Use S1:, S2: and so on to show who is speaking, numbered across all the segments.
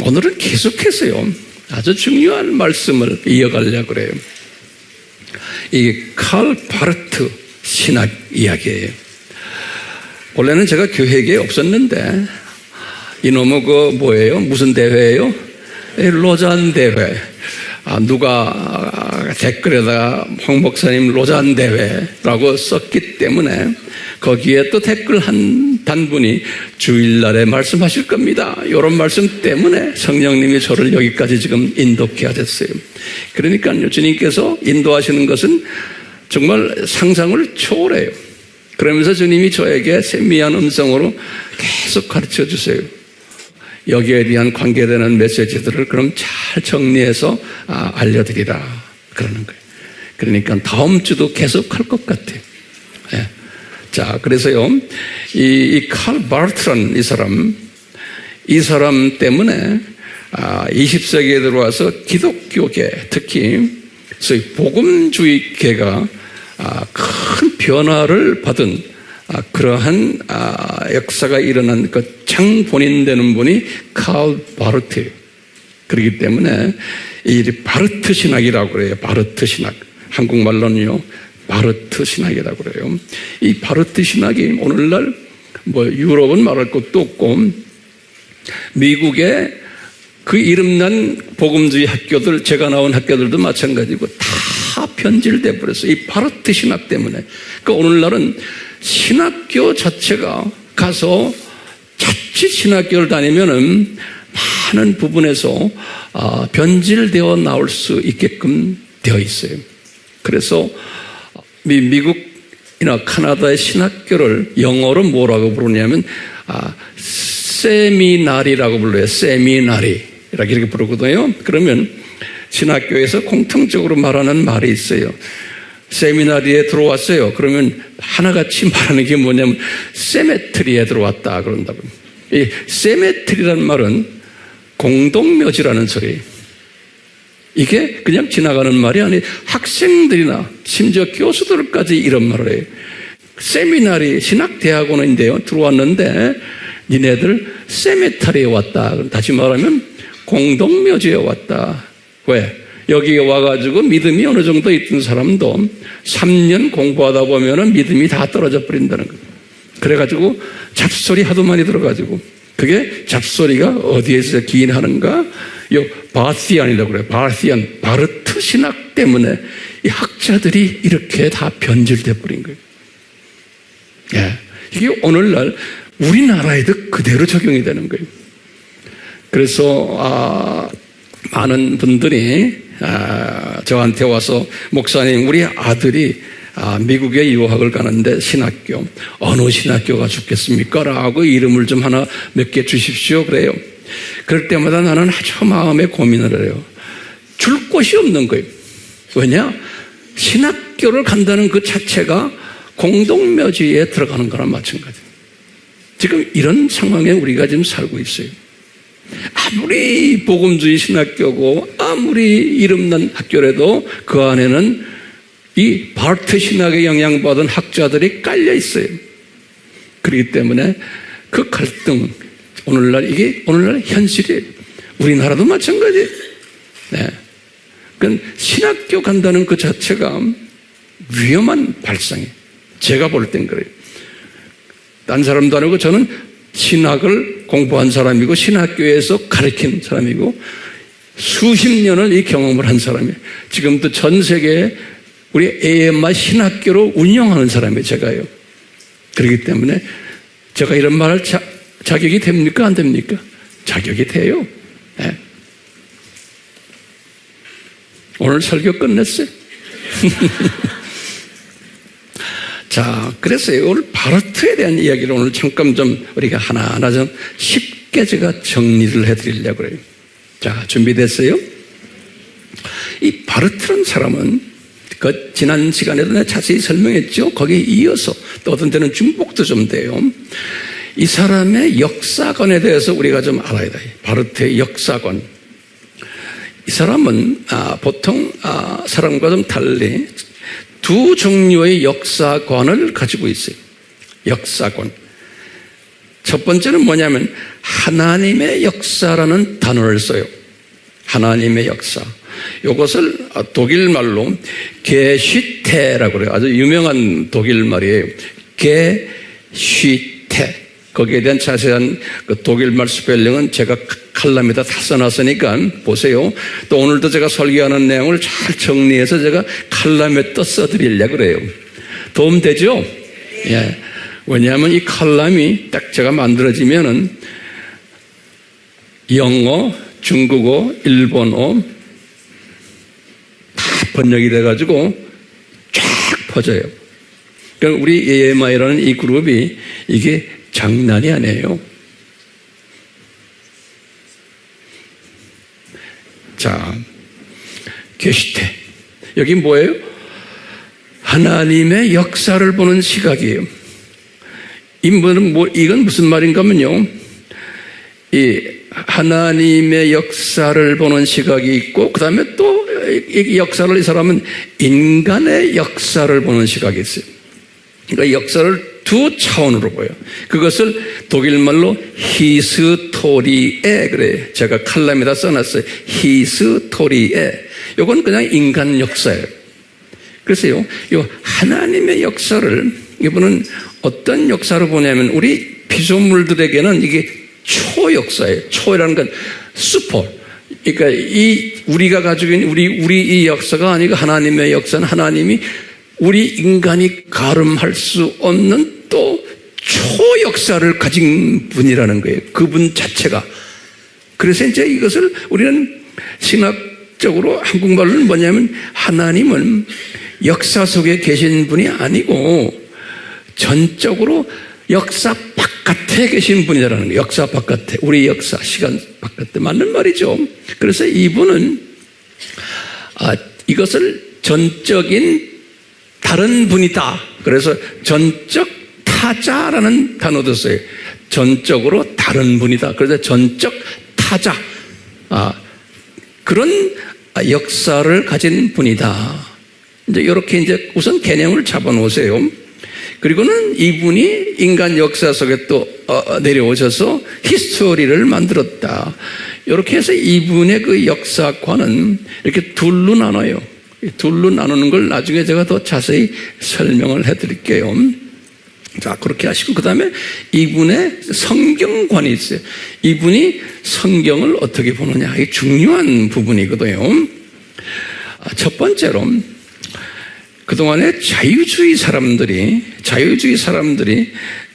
S1: 오늘은 계속해서요, 아주 중요한 말씀을 이어가려고 그래요. 이게 칼 바르트 신학 이야기예요. 원래는 제가 교회에 없었는데, 이놈의 뭐예요? 무슨 대회예요? 로잔 대회. 누가 댓글에다가 황 목사님 로잔 대회라고 썼기 때문에 거기에 또 댓글 한 단분이 주일날에 말씀하실 겁니다. 이런 말씀 때문에 성령님이 저를 여기까지 지금 인도케 하셨어요. 그러니까요, 주님께서 인도하시는 것은 정말 상상을 초월해요. 그러면서 주님이 저에게 세미한 음성으로 계속 가르쳐 주세요. 여기에 대한 관계되는 메시지들을 그럼 잘 정리해서 알려드리라 그러는 거예요. 그러니까 다음 주도 계속 할 것 같아요. 예. 자, 그래서요, 이 칼 바르트라는 이 사람 때문에 20세기에 들어와서 기독교계, 특히 소위 복음주의계가 큰 변화를 받은 그러한 역사가 일어난 그 장본인 되는 분이 칼 바르트예요. 그렇기 때문에 이 바르트 신학이라고 그래요. 바르트 신학. 한국말로는요, 바르트 신학이라고 그래요. 이 바르트 신학이 오늘날 유럽은 말할 것도 없고 미국의 그 이름난 복음주의 학교들, 제가 나온 학교들도 마찬가지고 다 변질돼 버렸어요. 이 바르트 신학 때문에. 그러니까 오늘날은 신학교 자체가 가서 자칫 신학교를 다니면은 많은 부분에서 변질되어 나올 수 있게끔 되어 있어요. 그래서 미국이나 카나다의 신학교를 영어로 뭐라고 부르냐면 세미나리라고 불러요. 세미나리 이렇게 부르거든요. 그러면 신학교에서 공통적으로 말하는 말이 있어요. 세미나리에 들어왔어요. 그러면 하나같이 말하는 게 뭐냐면 세메트리에 들어왔다 그런다고. 이 세메트리라는 말은 공동묘지라는 소리예요. 이게 그냥 지나가는 말이 아니에요. 학생들이나 심지어 교수들까지 이런 말을 해요. 세미나리 신학대학원인데요, 들어왔는데 니네들 세메타리에 왔다. 다시 말하면 공동묘지에 왔다. 왜? 여기에 와가지고 믿음이 어느 정도 있던 사람도 3년 공부하다 보면은 믿음이 다 떨어져 버린다는 거예요. 그래가지고 잡소리 하도 많이 들어가지고, 그게 잡소리가 어디에서 기인하는가? 요 바르티안이라고 그래요. 바르티안, 바르트 신학 때문에 이 학자들이 이렇게 다 변질돼 버린 거예요. 예. 이게 오늘날 우리나라에도 그대로 적용이 되는 거예요. 그래서 많은 분들이 저한테 와서 목사님, 우리 아들이 미국에 유학을 가는데 신학교, 어느 신학교가 좋겠습니까? 라고 이름을 좀 하나 몇 개 주십시오. 그래요. 그럴 때마다 나는 아주 마음에 고민을 해요. 줄 곳이 없는 거예요. 왜냐? 신학교를 간다는 그 자체가 공동묘지에 들어가는 거랑 마찬가지예요. 지금 이런 상황에 우리가 지금 살고 있어요. 아무리 복음주의 신학교고 아무리 이름난 학교라도 그 안에는 이 바르트 신학에 영향받은 학자들이 깔려 있어요. 그렇기 때문에 그 갈등, 이게 오늘날 현실이에요. 우리나라도 마찬가지예요. 네. 그러니까 신학교 간다는 그 자체가 위험한 발상이에요. 제가 볼 땐 그래요. 딴 사람도 아니고 저는 신학을 공부한 사람이고 신학교에서 가르친 사람이고 수십 년을 이 경험을 한 사람이에요. 지금도 전 세계에 우리 AMI 신학교로 운영하는 사람이에요. 제가요. 그렇기 때문에 제가 이런 말을 자격이 됩니까? 안 됩니까? 자격이 돼요. 네. 오늘 설교 끝냈어요. 자, 그래서 오늘 바르트에 대한 이야기를 오늘 잠깐 좀 우리가 하나하나 좀 쉽게 제가 정리를 해드리려고 그래요. 자, 준비됐어요? 이 바르트라는 사람은 그 지난 시간에도 내가 자세히 설명했죠. 거기에 이어서 또 어떤 때는 중복도 좀 돼요. 이 사람의 역사관에 대해서 우리가 좀 알아야 돼요. 바르트의 역사관. 이 사람은 보통 사람과 좀 달리 두 종류의 역사관을 가지고 있어요. 역사관. 첫 번째는 뭐냐면 하나님의 역사라는 단어를 써요. 하나님의 역사. 이것을 독일 말로 게슈테라고 그래요. 아주 유명한 독일 말이에요. 게슈테. 거기에 대한 자세한 그 독일말 스펠링은 제가 칼럼에다 다 써놨으니까 보세요. 또 오늘도 제가 설교하는 내용을 잘 정리해서 제가 칼럼에 또 써드리려고 그래요. 도움 되죠? 예. 왜냐하면 이 칼럼이 딱 제가 만들어지면은 영어, 중국어, 일본어 다 번역이 돼가지고 쫙 퍼져요. 그러니까 우리 AMI라는 이 그룹이 이게 장난이 아니에요. 자, 게슈테. 여기 뭐예요? 하나님의 역사를 보는 시각이에요. 이건 무슨 말인가 하면요. 이 하나님의 역사를 보는 시각이 있고, 그 다음에 또 이 역사를 이 사람은 인간의 역사를 보는 시각이 있어요. 그러니까 역사를 두 차원으로 보여. 그것을 독일말로 히스토리에 그래요. 제가 칼럼에다 써놨어요. 히스토리에. 이건 그냥 인간 역사예요. 그래서요, 이 하나님의 역사를 이분은 어떤 역사로 보냐면 우리 피조물들에게는 이게 초역사예요. 초라는 건 슈퍼. 그러니까 우리가 가지고 있는 우리 이 역사가 아니고 하나님의 역사는 하나님이 우리 인간이 가름할 수 없는 또 초역사를 가진 분이라는 거예요. 그분 자체가. 그래서 이제 이것을 우리는 신학적으로 한국말로는 뭐냐면 하나님은 역사 속에 계신 분이 아니고 전적으로 역사 바깥에 계신 분이라는 거예요. 역사 바깥에. 우리 역사, 시간 바깥에. 맞는 말이죠. 그래서 이분은 이것을 전적인 다른 분이다. 그래서 전적 타자라는 단어도 써요. 전적으로 다른 분이다. 그래서 전적 타자. 그런 역사를 가진 분이다. 이제 이렇게 이제 우선 개념을 잡아놓으세요. 그리고는 이분이 인간 역사 속에 또 내려오셔서 히스토리를 만들었다. 이렇게 해서 이분의 그 역사관은 이렇게 둘로 나눠요. 둘로 나누는 걸 나중에 제가 더 자세히 설명을 해드릴게요. 자, 그렇게 하시고 그 다음에 이분의 성경관이 있어요. 이분이 성경을 어떻게 보느냐. 이게 중요한 부분이거든요. 첫 번째로 그동안에 자유주의 사람들이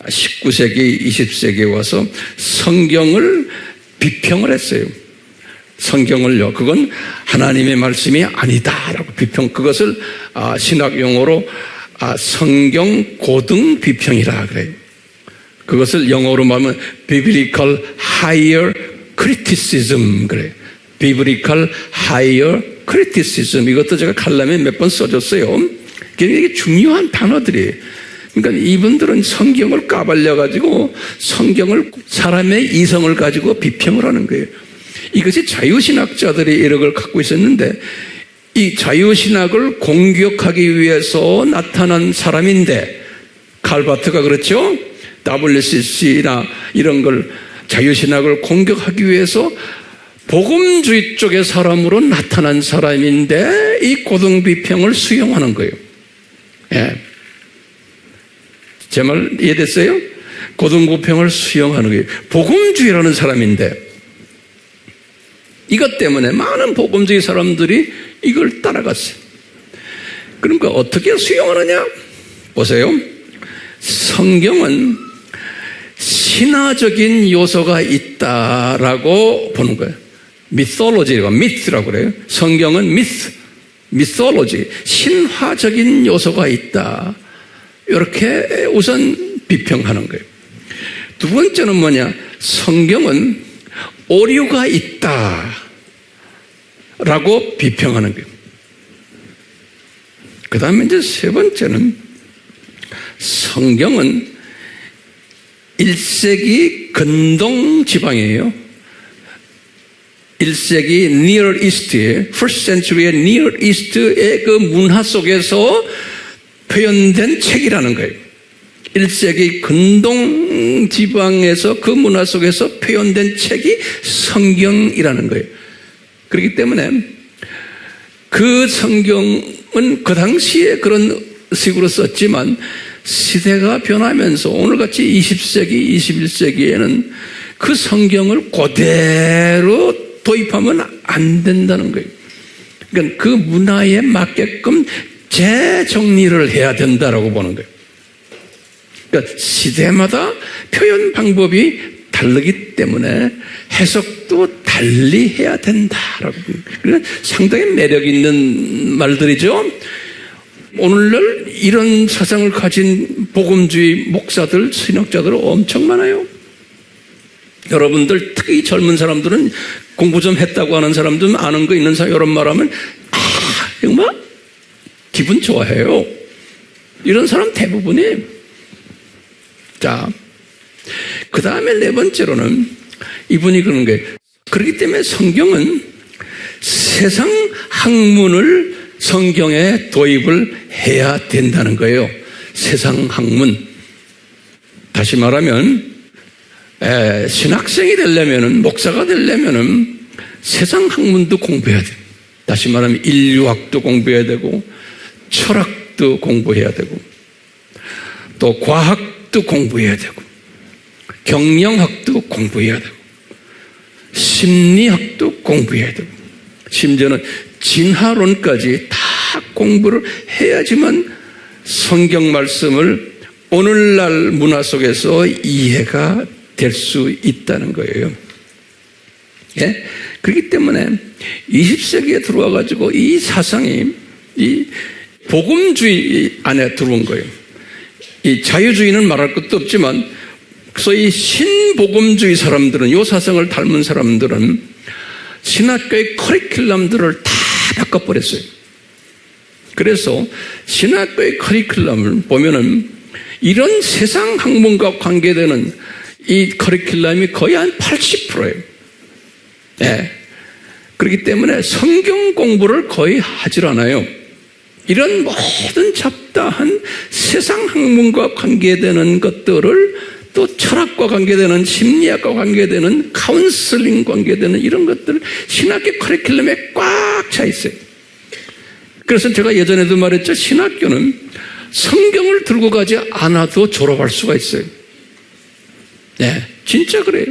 S1: 19세기, 20세기에 와서 성경을 비평을 했어요. 성경을요. 그건 하나님의 말씀이 아니다라고 비평. 그것을 신학 용어로 성경 고등 비평이라 그래요. 그것을 영어로 말하면 biblical higher criticism 그래요. biblical higher criticism. 이것도 제가 칼럼에 몇 번 써줬어요. 이게 중요한 단어들이에요. 그러니까 이분들은 성경을 까발려가지고 성경을 사람의 이성을 가지고 비평을 하는 거예요. 이것이 자유신학자들이 이런 걸 갖고 있었는데 이 자유신학을 공격하기 위해서 나타난 사람인데 칼바트가 그렇죠? WCC나 이런 걸 자유신학을 공격하기 위해서 복음주의 쪽의 사람으로 나타난 사람인데 이 고등비평을 수용하는 거예요. 예. 제 말 이해됐어요? 고등비평을 수용하는 거예요. 복음주의라는 사람인데 이것 때문에 많은 복음주의 사람들이 이걸 따라갔어요. 그러니까 어떻게 수용하느냐? 보세요. 성경은 신화적인 요소가 있다라고 보는 거예요. 미솔로지라고, 미스라고 그래요. 성경은 미솔로지, 신화적인 요소가 있다. 이렇게 우선 비평하는 거예요. 두 번째는 뭐냐? 성경은 오류가 있다. 라고 비평하는 거예요. 그 다음에 이제 세 번째는 성경은 1세기 근동 지방이에요. 1세기 Near East의, First Century의 Near East의 그 문화 속에서 표현된 책이라는 거예요. 1세기 근동 지방에서 그 문화 속에서 표현된 책이 성경이라는 거예요. 그렇기 때문에 그 성경은 그 당시에 그런 식으로 썼지만 시대가 변하면서 오늘같이 20세기, 21세기에는 그 성경을 그대로 도입하면 안 된다는 거예요. 그러니까 그 문화에 맞게끔 재정리를 해야 된다라고 보는 거예요. 그러니까 시대마다 표현 방법이 다르기 때문에 해석도 달리 해야 된다라고. 그러니까 상당히 매력 있는 말들이죠. 오늘날 이런 사상을 가진 복음주의 목사들, 신학자들 엄청 많아요. 여러분들 특히 젊은 사람들은 공부 좀 했다고 하는 사람들은 아는 거 있는 사람 이런 말하면 정말 기분 좋아해요. 이런 사람 대부분이. 자, 그 다음에 네 번째로는 이분이 그런 거예요. 그렇기 때문에 성경은 세상 학문을 성경에 도입을 해야 된다는 거예요. 세상 학문. 다시 말하면 신학생이 되려면은, 목사가 되려면은 세상 학문도 공부해야 돼요. 다시 말하면 인류학도 공부해야 되고 철학도 공부해야 되고 또 과학도 공부해야 되고 경영학도 공부해야 되고 심리학도 공부해야 되고 심지어는 진화론까지 다 공부를 해야지만 성경 말씀을 오늘날 문화 속에서 이해가 될 수 있다는 거예요. 예? 그렇기 때문에 20세기에 들어와 가지고 이 사상이 이 복음주의 안에 들어온 거예요. 이 자유주의는 말할 것도 없지만 소위 신복음주의 사람들은, 이 사상을 닮은 사람들은 신학교의 커리큘럼들을 다 바꿔버렸어요. 그래서 신학교의 커리큘럼을 보면은 이런 세상 학문과 관계되는 이 커리큘럼이 거의 한 80%예요. 네. 그렇기 때문에 성경 공부를 거의 하질 않아요. 이런 모든 잡다한 세상 학문과 관계되는 것들을 또 철학과 관계되는, 심리학과 관계되는, 카운슬링 관계되는 이런 것들 신학교 커리큘럼에 꽉 차 있어요. 그래서 제가 예전에도 말했죠. 신학교는 성경을 들고 가지 않아도 졸업할 수가 있어요. 네, 진짜 그래요.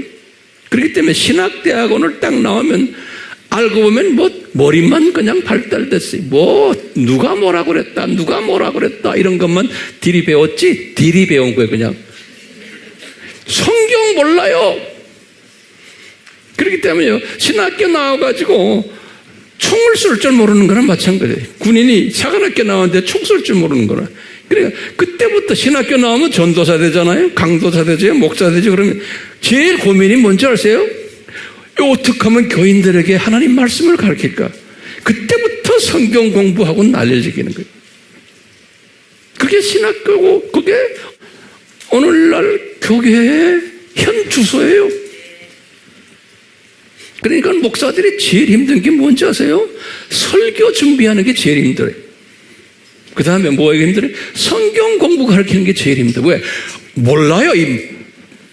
S1: 그렇기 때문에 신학대학원을 딱 나오면 알고 보면 머리만 그냥 발달됐어요. 누가 뭐라 그랬다, 누가 뭐라 그랬다 이런 것만 딜이 배웠지, 딜이 배운 거예요, 그냥. 성경 몰라요. 그렇기 때문에요, 신학교 나와가지고 총을 쏠 줄 모르는 거랑 마찬가지예요. 군인이 사관학교 나왔는데 총 쏠 줄 모르는 거라. 그러니까 그때부터 신학교 나오면 전도사 되잖아요. 강도사 되죠. 목사 되죠. 그러면 제일 고민이 뭔지 아세요? 어떻게 하면 교인들에게 하나님 말씀을 가르칠까? 그때부터 성경 공부하고 난리를 지기는 거예요. 그게 신학교고 그게 오늘날 교회의 현 주소예요. 그러니까 목사들이 제일 힘든 게 뭔지 아세요? 설교 준비하는 게 제일 힘들어요. 그 다음에 뭐가 힘들어요? 성경 공부 가르치는 게 제일 힘들어요. 왜? 몰라요.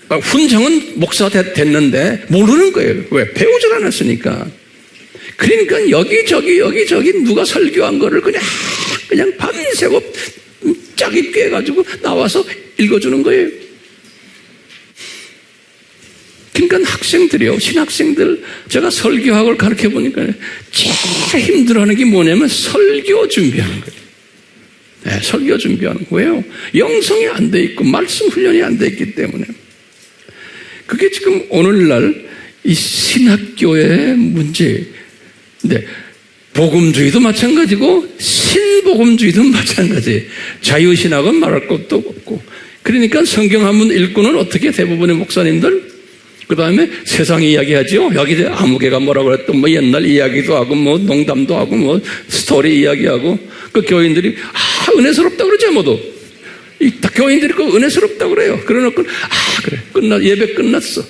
S1: 훈장은 목사 됐는데 모르는 거예요. 왜? 배우질 않았으니까. 그러니까 여기저기 누가 설교한 거를 그냥 밤새고 짜깁게 해가지고 나와서 읽어주는 거예요. 그러니까 학생들이요, 신학생들, 제가 설교학을 가르쳐 보니까 제일 힘들어하는 게 뭐냐면 설교 준비하는 거예요. 네, 설교 준비하는 거예요. 영성이 안 돼 있고 말씀 훈련이 안 돼 있기 때문에. 그게 지금 오늘날 이 신학교의 문제예요. 근데 복음주의도 마찬가지고 신복음주의도 마찬가지예요. 자유신학은 말할 것도 없고. 그러니까 성경 한번 읽고는 어떻게 대부분의 목사님들 그 다음에 세상 이야기하죠. 여기 아무개가 뭐라고 그랬던 옛날 이야기도 하고 농담도 하고 스토리 이야기하고 그 교인들이 은혜스럽다 그러죠. 모두 교인들이 그 은혜스럽다 그래요. 그래놓고 그래 예배 끝났어.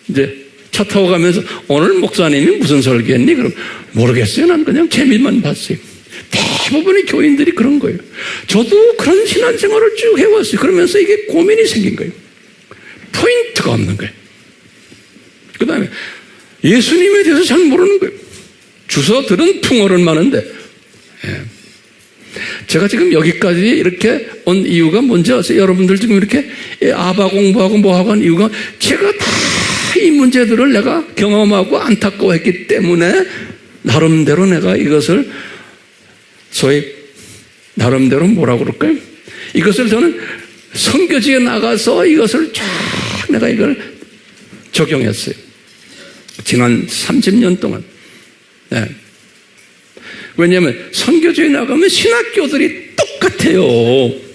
S1: 이제 차 타고 가면서 오늘 목사님이 무슨 설교했니? 그럼 모르겠어요. 난 그냥 재미만 봤어요. 대부분의 교인들이 그런 거예요. 저도 그런 신앙생활을 쭉 해왔어요. 그러면서 이게 고민이 생긴 거예요. 포인트가 없는 거예요. 그 다음에 예수님에 대해서 잘 모르는 거예요. 주서들은 풍어는 많은데, 제가 지금 여기까지 이렇게 온 이유가 뭔지 아세요? 여러분들 지금 이렇게 아바 공부하고 뭐하고 한 이유가 제가 다 이 문제들을 내가 경험하고 안타까워했기 때문에 나름대로 내가 이것을 소위 나름대로 뭐라고 그럴까요? 이것을 저는 선교지에 나가서 이것을 쫙 내가 이걸 적용했어요. 지난 30년 동안. 네. 왜냐하면 선교지에 나가면 신학교들이 똑같아요.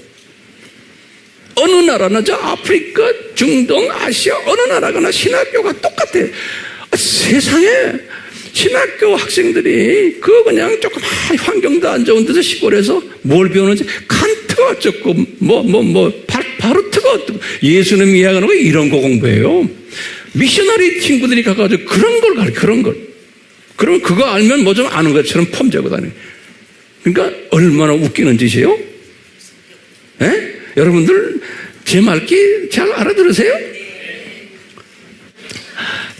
S1: 어느 나라나 저 아프리카, 중동, 아시아 어느 나라가나 신학교가 똑같아요. 세상에 신학교 학생들이 그냥 조금 환경도 안 좋은 데서 시골에서 뭘 배우는지 칸트가 어쩌고 바르트가 어쩌고 예수님 이야기하는 거 이런 거 공부해요. 미셔너리 친구들이 가가지고 그런 걸 가르쳐. 그런 걸. 그럼 그거 알면 뭐 좀 아는 것처럼 폼잡고 다녀요. 그러니까 얼마나 웃기는 짓이에요? 예? 여러분들 제 말기 잘 알아들으세요?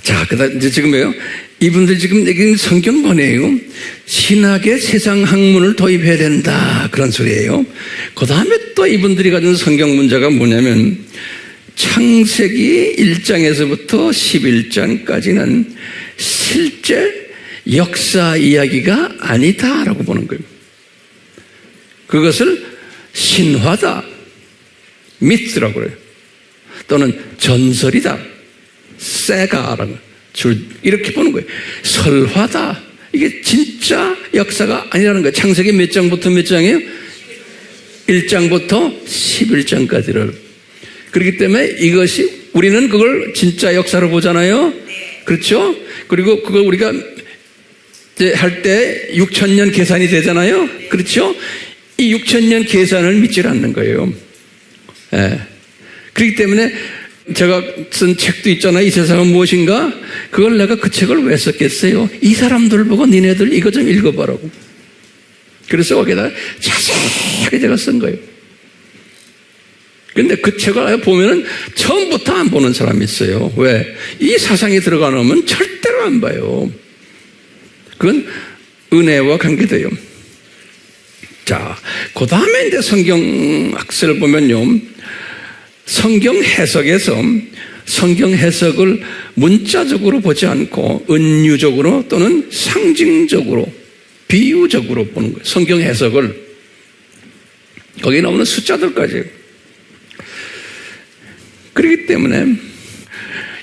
S1: 자, 그다음 이제 지금요. 이분들 지금 여기 성경 번역이에요. 신학의 세상 학문을 도입해야 된다 그런 소리예요. 그 다음에 또 이분들이 가진 성경 문제가 뭐냐면 창세기 1장에서부터 11장까지는 실제 역사 이야기가 아니다라고 보는 거예요. 그것을 신화다, 미스라고 그래요. 또는 전설이다, 세가라고 이렇게 보는 거예요. 설화다. 이게 진짜 역사가 아니라는 거예요. 창세기 몇 장부터 몇 장이에요? 1장부터 11장까지를. 그렇기 때문에 이것이 우리는 그걸 진짜 역사로 보잖아요. 그렇죠? 그리고 그걸 우리가 할 때 6,000년 계산이 되잖아요. 그렇죠? 이 6,000년 계산을 믿지 않는 거예요. 예. 그렇기 때문에 제가 쓴 책도 있잖아요. 이 세상은 무엇인가? 그걸 내가 그 책을 왜 썼겠어요? 이 사람들 보고 니네들 이거 좀 읽어보라고. 그래서 거기다 자세하게 제가 쓴 거예요. 근데 그 책을 보면은 처음부터 안 보는 사람이 있어요. 왜? 이 사상이 들어가 놓으면 절대로 안 봐요. 그건 은혜와 관계돼요. 자, 그 다음에 이제 성경 학설을 보면요. 성경 해석에서 성경 해석을 문자적으로 보지 않고 은유적으로 또는 상징적으로 비유적으로 보는 거예요. 성경 해석을. 거기에 나오는 숫자들까지. 그렇기 때문에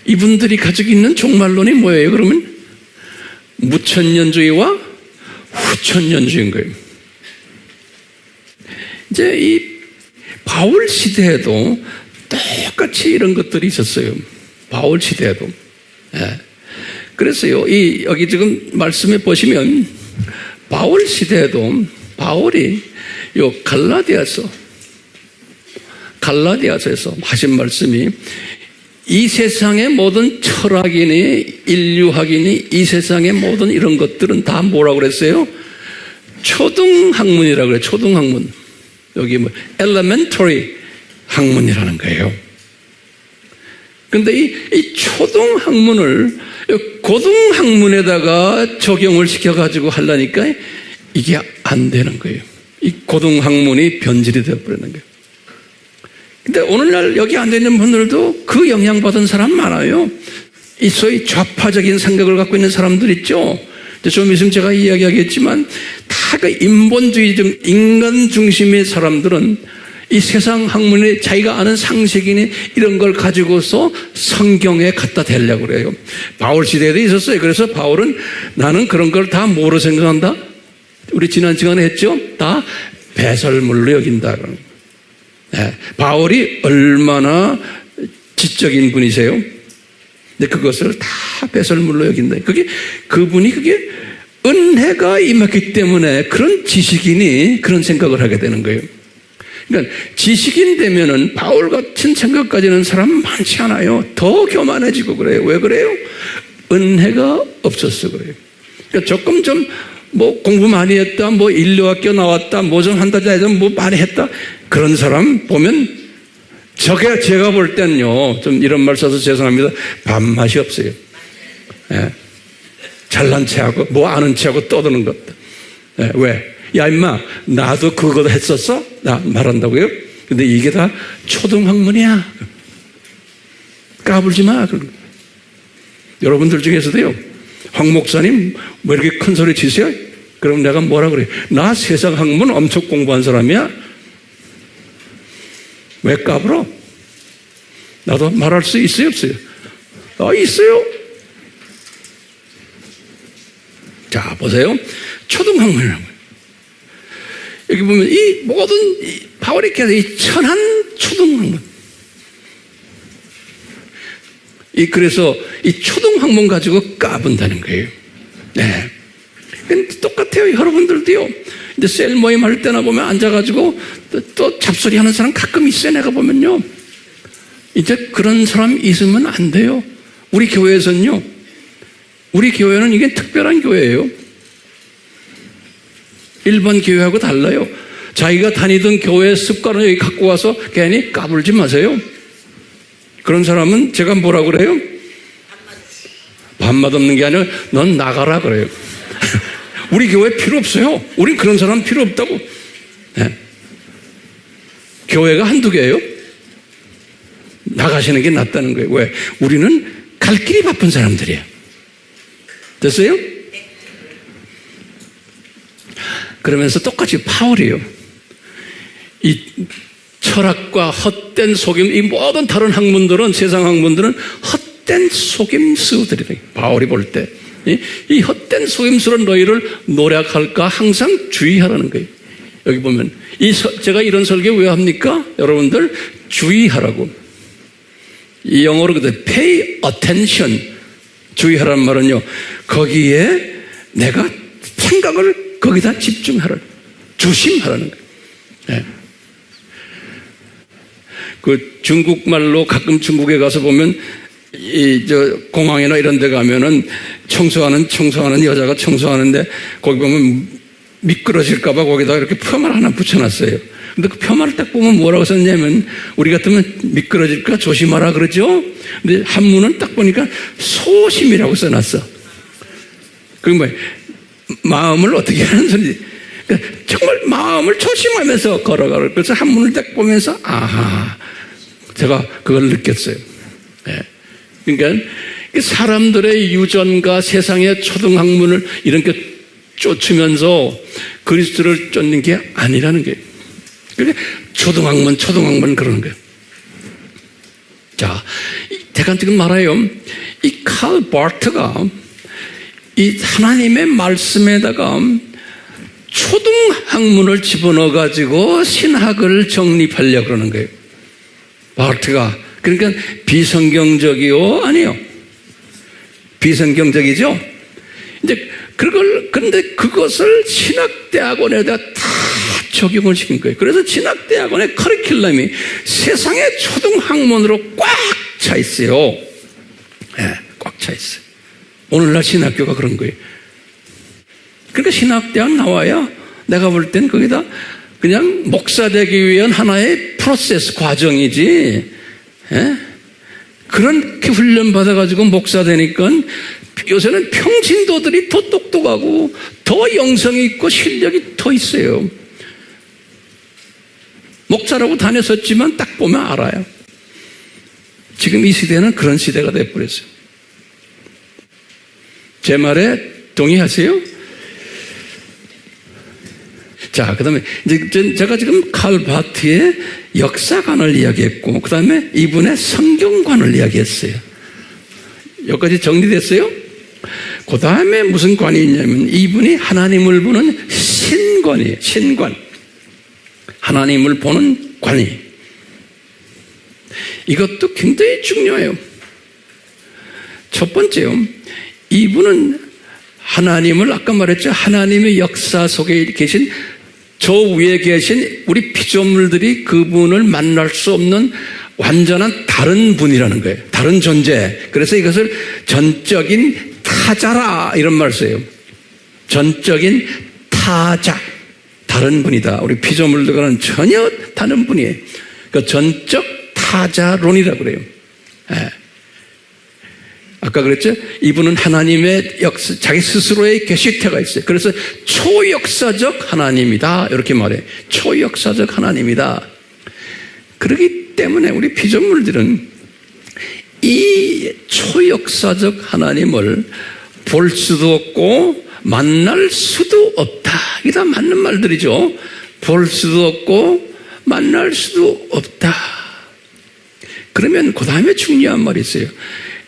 S1: 이분들이 가지고 있는 종말론이 뭐예요? 그러면 무천년주의와 후천년주의인 거예요. 이제 이 바울 시대에도 똑같이 이런 것들이 있었어요. 바울 시대에도. 예. 그래서요, 여기 지금 말씀해 보시면, 바울 시대에도 바울이 요 갈라디아서에서 하신 말씀이 이 세상의 모든 철학이니 인류학이니 이 세상의 모든 이런 것들은 다 뭐라고 그랬어요? 초등학문이라고 그래요. 초등학문. 여기 elementary 학문이라는 거예요. 근데 이 초등학문을 고등학문에다가 적용을 시켜가지고 하려니까 이게 안 되는 거예요. 이 고등학문이 변질이 되어버리는 거예요. 근데 오늘날 여기 앉아있는 분들도 그 영향받은 사람 많아요. 이 소위 좌파적인 생각을 갖고 있는 사람들 있죠. 좀 있으면 제가 이야기하겠지만 다 그 인본주의적 인간 중심의 사람들은 이 세상 학문에 자기가 아는 상식이니 이런 걸 가지고서 성경에 갖다 대려고 그래요. 바울 시대에도 있었어요. 그래서 바울은 나는 그런 걸 다 뭐로 생각한다? 우리 지난 시간에 했죠? 다 배설물로 여긴다. 네. 바울이 얼마나 지적인 분이세요? 근데 그것을 다 배설물로 여긴다. 그분이 은혜가 임했기 때문에 그런 지식인이 그런 생각을 하게 되는 거예요. 그러니까 지식인 되면은 바울 같은 생각 가지는 사람 많지 않아요. 더 교만해지고 그래요. 왜 그래요? 은혜가 없었어 그래요. 그러니까 조금 좀 뭐 공부 많이 했다, 뭐 인류학교 나왔다, 뭐 좀 한다, 뭐 많이 했다. 그런 사람 보면 제가 볼 때는요, 좀 이런 말 써서 죄송합니다. 밥맛이 없어요. 예. 잘난 체하고 뭐 아는 체하고 떠드는 것. 예. 왜? 야 임마 나도 그거 했었어? 나 말한다고요? 근데 이게 다 초등학문이야. 까불지 마. 여러분들 중에서도요, 황 목사님 뭐 이렇게 큰 소리 치세요? 그럼 내가 뭐라 그래요? 나 세상 학문 엄청 공부한 사람이야. 왜 까불어? 나도 말할 수 있어요, 없어요? 있어요. 자, 보세요. 초등학문이라는 거예요. 여기 보면 이 모든 바울이 깨서 이 천한 초등학문. 그래서 이 초등학문 가지고 까분다는 거예요. 네. 똑같아요. 여러분들도요. 근데 셀 모임 할 때나 보면 앉아가지고 또 잡소리 하는 사람 가끔 있어요. 내가 보면요. 이제 그런 사람 있으면 안 돼요. 우리 교회에서는요. 우리 교회는 이게 특별한 교회예요. 일반 교회하고 달라요. 자기가 다니던 교회 습관을 여기 갖고 와서 괜히 까불지 마세요. 그런 사람은 제가 뭐라 그래요? 밥맛 없는 게 아니라 넌 나가라 그래요. 우리 교회 필요 없어요. 우린 그런 사람 필요 없다고. 네. 교회가 한두 개예요. 나가시는 게 낫다는 거예요. 왜? 우리는 갈 길이 바쁜 사람들이에요. 됐어요? 그러면서 똑같이 바울이에요. 이 철학과 헛된 속임, 이 모든 다른 학문들은, 세상 학문들은 헛된 속임수들이다. 바울이 볼 때. 이 헛된 속임수로 너희를 노력할까 항상 주의하라는 거예요. 여기 보면, 제가 이런 설교 왜 합니까? 여러분들, 주의하라고. 이 영어로 그때 pay attention. 주의하라는 말은요, 거기에 내가 생각을 거기다 집중하라. 조심하라는 거예요. 네. 그 중국말로 가끔 중국에 가서 보면 공항이나 이런 데 가면은 청소하는 여자가 청소하는데 거기 보면 미끄러질까봐 거기다가 이렇게 표말 하나 붙여놨어요. 근데 그 표말을 딱 보면 뭐라고 썼냐면 우리 같으면 미끄러질까 조심하라 그러죠? 근데 한문은 딱 보니까 소심이라고 써놨어. 그게 뭐예요? 마음을 어떻게 하는 소리지? 그러니까 정말 마음을 조심하면서 걸어가라. 그래서 한문을 딱 보면서 아하, 제가 그걸 느꼈어요. 네. 그러니까 사람들의 유전과 세상의 초등학문을 이렇게 쫓으면서 그리스도를 쫓는 게 아니라는 거예요. 그러니까 초등학문 그러는 거예요. 자, 제가 지금 말해요. 이 칼 바르트가 이 하나님의 말씀에다가 초등학문을 집어넣어가지고 신학을 정립하려고 그러는 거예요. 바르트가. 그러니까 비성경적이요? 아니요. 비성경적이죠? 이제 근데 그것을 신학대학원에다 다 적용을 시킨 거예요. 그래서 신학대학원의 커리큘럼이 세상의 초등학문으로 꽉 차 있어요. 네, 꽉 차 있어요. 오늘날 신학교가 그런 거예요. 그러니까 신학대학 나와야 내가 볼 땐 거기다 그냥 목사 되기 위한 하나의 프로세스 과정이지. 예? 그렇게 훈련받아가지고 목사 되니까 요새는 평신도들이 더 똑똑하고 더 영성이 있고 실력이 더 있어요. 목사라고 다녔었지만 딱 보면 알아요. 지금 이 시대는 그런 시대가 돼버렸어요. 제 말에 동의하세요? 자, 그 다음에 이제 제가 지금 칼 바트의 역사관을 이야기했고, 그 다음에 이분의 성경관을 이야기했어요. 여기까지 정리됐어요? 그 다음에 무슨 관이 있냐면 이분이 하나님을 보는 신관이에요. 신관. 하나님을 보는 관이. 이것도 굉장히 중요해요. 첫 번째요. 이분은 하나님을 아까 말했죠. 하나님의 역사 속에 계신 저 위에 계신 우리 피조물들이 그분을 만날 수 없는 완전한 다른 분이라는 거예요. 다른 존재. 그래서 이것을 전적인 타자라 이런 말 써요. 전적인 타자, 다른 분이다. 우리 피조물들과는 전혀 다른 분이에요. 그 전적 타자론이라고 그래요. 예. 아까 그랬죠? 이분은 하나님의 역사, 자기 스스로의 계시태가 있어요. 그래서 초역사적 하나님이다. 이렇게 말해요. 초역사적 하나님이다. 그렇기 때문에 우리 피조물들은 이 초역사적 하나님을 볼 수도 없고 만날 수도 없다. 이게 다 맞는 말들이죠. 볼 수도 없고 만날 수도 없다. 그러면 그 다음에 중요한 말이 있어요.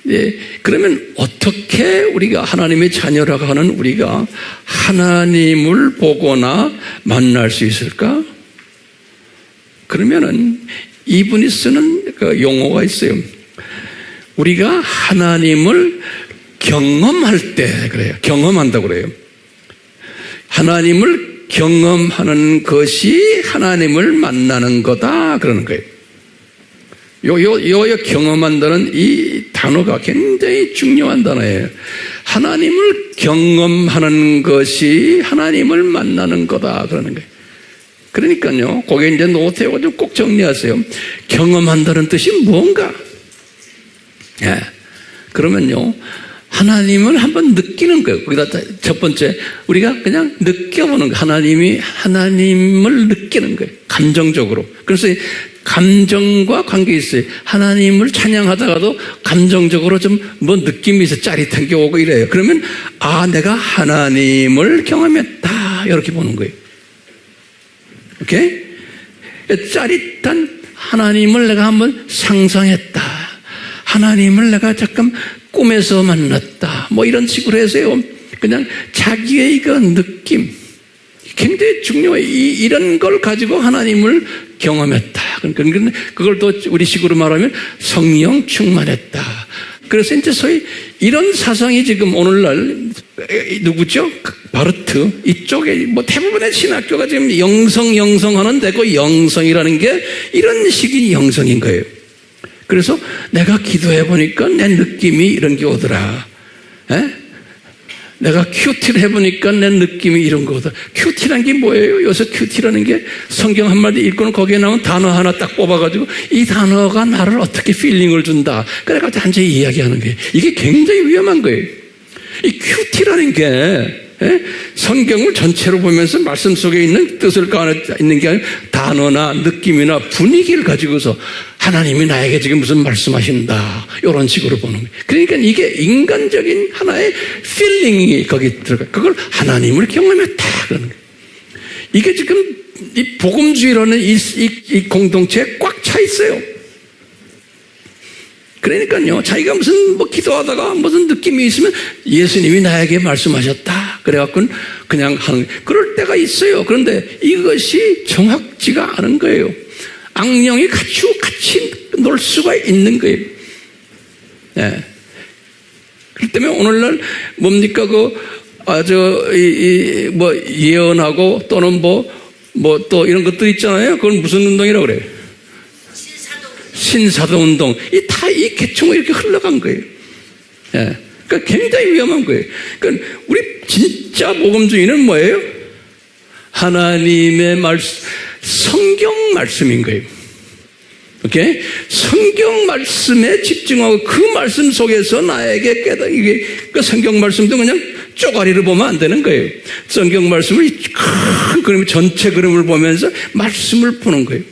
S1: 예, 그러면 어떻게 우리가 하나님의 자녀라고 하는 우리가 하나님을 보거나 만날 수 있을까? 그러면은 이분이 쓰는 그 용어가 있어요. 우리가 하나님을 경험할 때 그래요. 경험한다고 그래요. 하나님을 경험하는 것이 하나님을 만나는 거다 그러는 거예요. 요 경험한다는 이 단어가 굉장히 중요한 단어예요. 하나님을 경험하는 것이 하나님을 만나는 거다 그러는 거예요. 그러니까요, 거기에 이제 노트해가지고 꼭 정리하세요. 경험한다는 뜻이 뭔가? 예. 그러면요, 하나님을 한번 느끼는 거예요. 거기다 첫 번째, 우리가 그냥 느껴보는 거예요. 하나님을 느끼는 거예요. 감정적으로. 그래서 감정과 관계 있어요. 하나님을 찬양하다가도 감정적으로 좀 뭐 느낌이 있어. 짜릿한 게 오고 이래요. 그러면, 아, 내가 하나님을 경험했다. 이렇게 보는 거예요. 오케이? 짜릿한 하나님을 내가 한번 상상했다. 하나님을 내가 잠깐 꿈에서 만났다. 뭐 이런 식으로 해서요. 그냥 자기의 그 느낌. 굉장히 중요해요. 이런 걸 가지고 하나님을 경험했다. 그러니까 그걸 또 우리 식으로 말하면 성령 충만했다. 그래서 이제 소위 이런 사상이 지금 오늘날 누구죠? 바르트 이쪽에 뭐 대부분의 신학교가 지금 영성하는데 그 영성이라는 게 이런 식의 영성인 거예요. 그래서 내가 기도해 보니까 내 느낌이 이런 게 오더라. 에? 내가 큐티를 해보니까 내 느낌이 이런 거다. 큐티란 게 뭐예요? 요새 큐티라는 게 성경 한마디 읽고는 거기에 나온 단어 하나 딱 뽑아가지고 이 단어가 나를 어떻게 필링을 준다. 그래가지고 완전히 이야기하는 거예요. 이게 굉장히 위험한 거예요. 이 큐티라는 게 성경을 전체로 보면서 말씀 속에 있는 뜻을 있는 게 아니라 단어나 느낌이나 분위기를 가지고서 하나님이 나에게 지금 무슨 말씀하신다 이런 식으로 보는 거예요. 그러니까 이게 인간적인 하나의 필링이 거기 들어가. 그걸 하나님을 경험했다 그러는 거예요. 이게 지금 이 복음주의라는 이 공동체에 꽉 차 있어요. 그러니까요, 자기가 무슨 뭐 기도하다가 무슨 느낌이 있으면 예수님이 나에게 말씀하셨다. 그래갖고 그냥 하는, 그럴 때가 있어요. 그런데 이것이 정확지가 않은 거예요. 악령이 같이 놀 수가 있는 거예요. 네. 그렇기 때문에 오늘날 뭡니까, 뭐 예언하고 또는 뭐 또 이런 것들 있잖아요. 그건 무슨 운동이라고 그래요? 신사도 운동. 이 계층으로 이렇게 흘러간 거예요. 예. 그러니까 굉장히 위험한 거예요. 그러니까 우리 진짜 복음주의는 뭐예요? 하나님의 말씀, 성경 말씀인 거예요. 오케이? 성경 말씀에 집중하고 그 말씀 속에서 나에게 이게 그 성경 말씀도 그냥 쪼가리를 보면 안 되는 거예요. 성경 말씀을 큰 그림, 전체 그림을 보면서 말씀을 보는 거예요.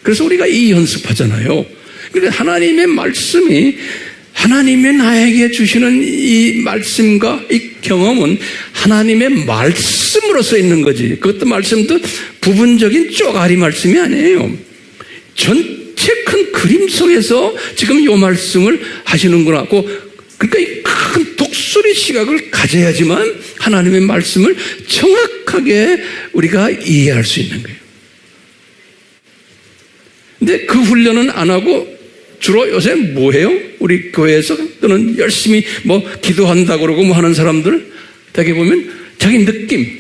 S1: 그래서 우리가 이 연습하잖아요. 그러니까 하나님의 말씀이 하나님의 나에게 주시는 이 말씀과 이 경험은 하나님의 말씀으로서 있는 거지. 그것도 말씀도 부분적인 쪼가리 말씀이 아니에요. 전체 큰 그림 속에서 지금 이 말씀을 하시는구나. 그러니까 이 큰 독수리 시각을 가져야지만 하나님의 말씀을 정확하게 우리가 이해할 수 있는 거예요. 근데 그 훈련은 안 하고 주로 요새 뭐 해요? 우리 교회에서 또는 열심히 뭐 기도한다고 그러고 뭐 하는 사람들 되게 보면 자기 느낌,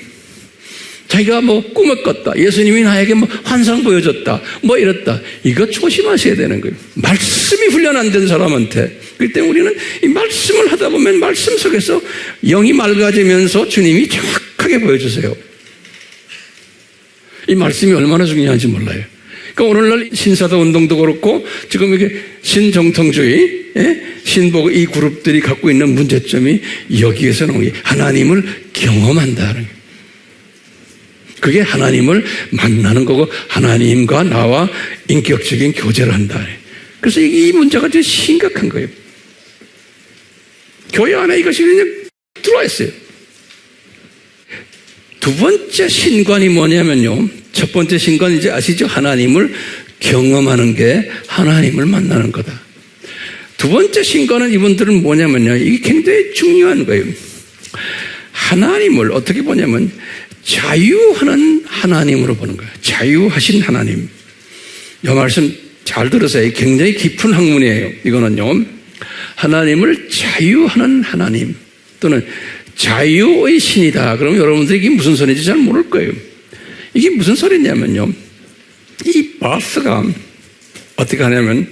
S1: 자기가 뭐 꿈을 꿨다. 예수님이 나에게 뭐 환상 보여줬다. 뭐 이랬다. 이거 조심하셔야 되는 거예요. 말씀이 훈련 안 된 사람한테. 그렇기 때문에 우리는 이 말씀을 하다 보면 말씀 속에서 영이 맑아지면서 주님이 정확하게 보여주세요. 이 말씀이 얼마나 중요한지 몰라요. 그러니까 오늘날 신사도 운동도 그렇고 지금 이게 신정통주의, 신복 이 그룹들이 갖고 있는 문제점이 여기에서 나오는 게 하나님을 경험한다는 거예요. 그게 하나님을 만나는 거고 하나님과 나와 인격적인 교제를 한다. 그래서 이 문제가 되게 심각한 거예요. 교회 안에 이것이 그냥 들어와 있어요. 두 번째 신관이 뭐냐면요. 첫 번째 신관 이제 아시죠? 하나님을 경험하는 게 하나님을 만나는 거다. 두 번째 신관은 이분들은 뭐냐면요. 이게 굉장히 중요한 거예요. 하나님을 어떻게 보냐면 자유하는 하나님으로 보는 거예요. 자유하신 하나님. 이 말씀 잘 들으세요. 굉장히 깊은 학문이에요. 이거는요. 하나님을 자유하는 하나님 또는 자유의 신이다. 그러면 여러분들이 이게 무슨 소리인지 잘 모를 거예요. 이게 무슨 소리냐면요. 이 바스가 어떻게 하냐면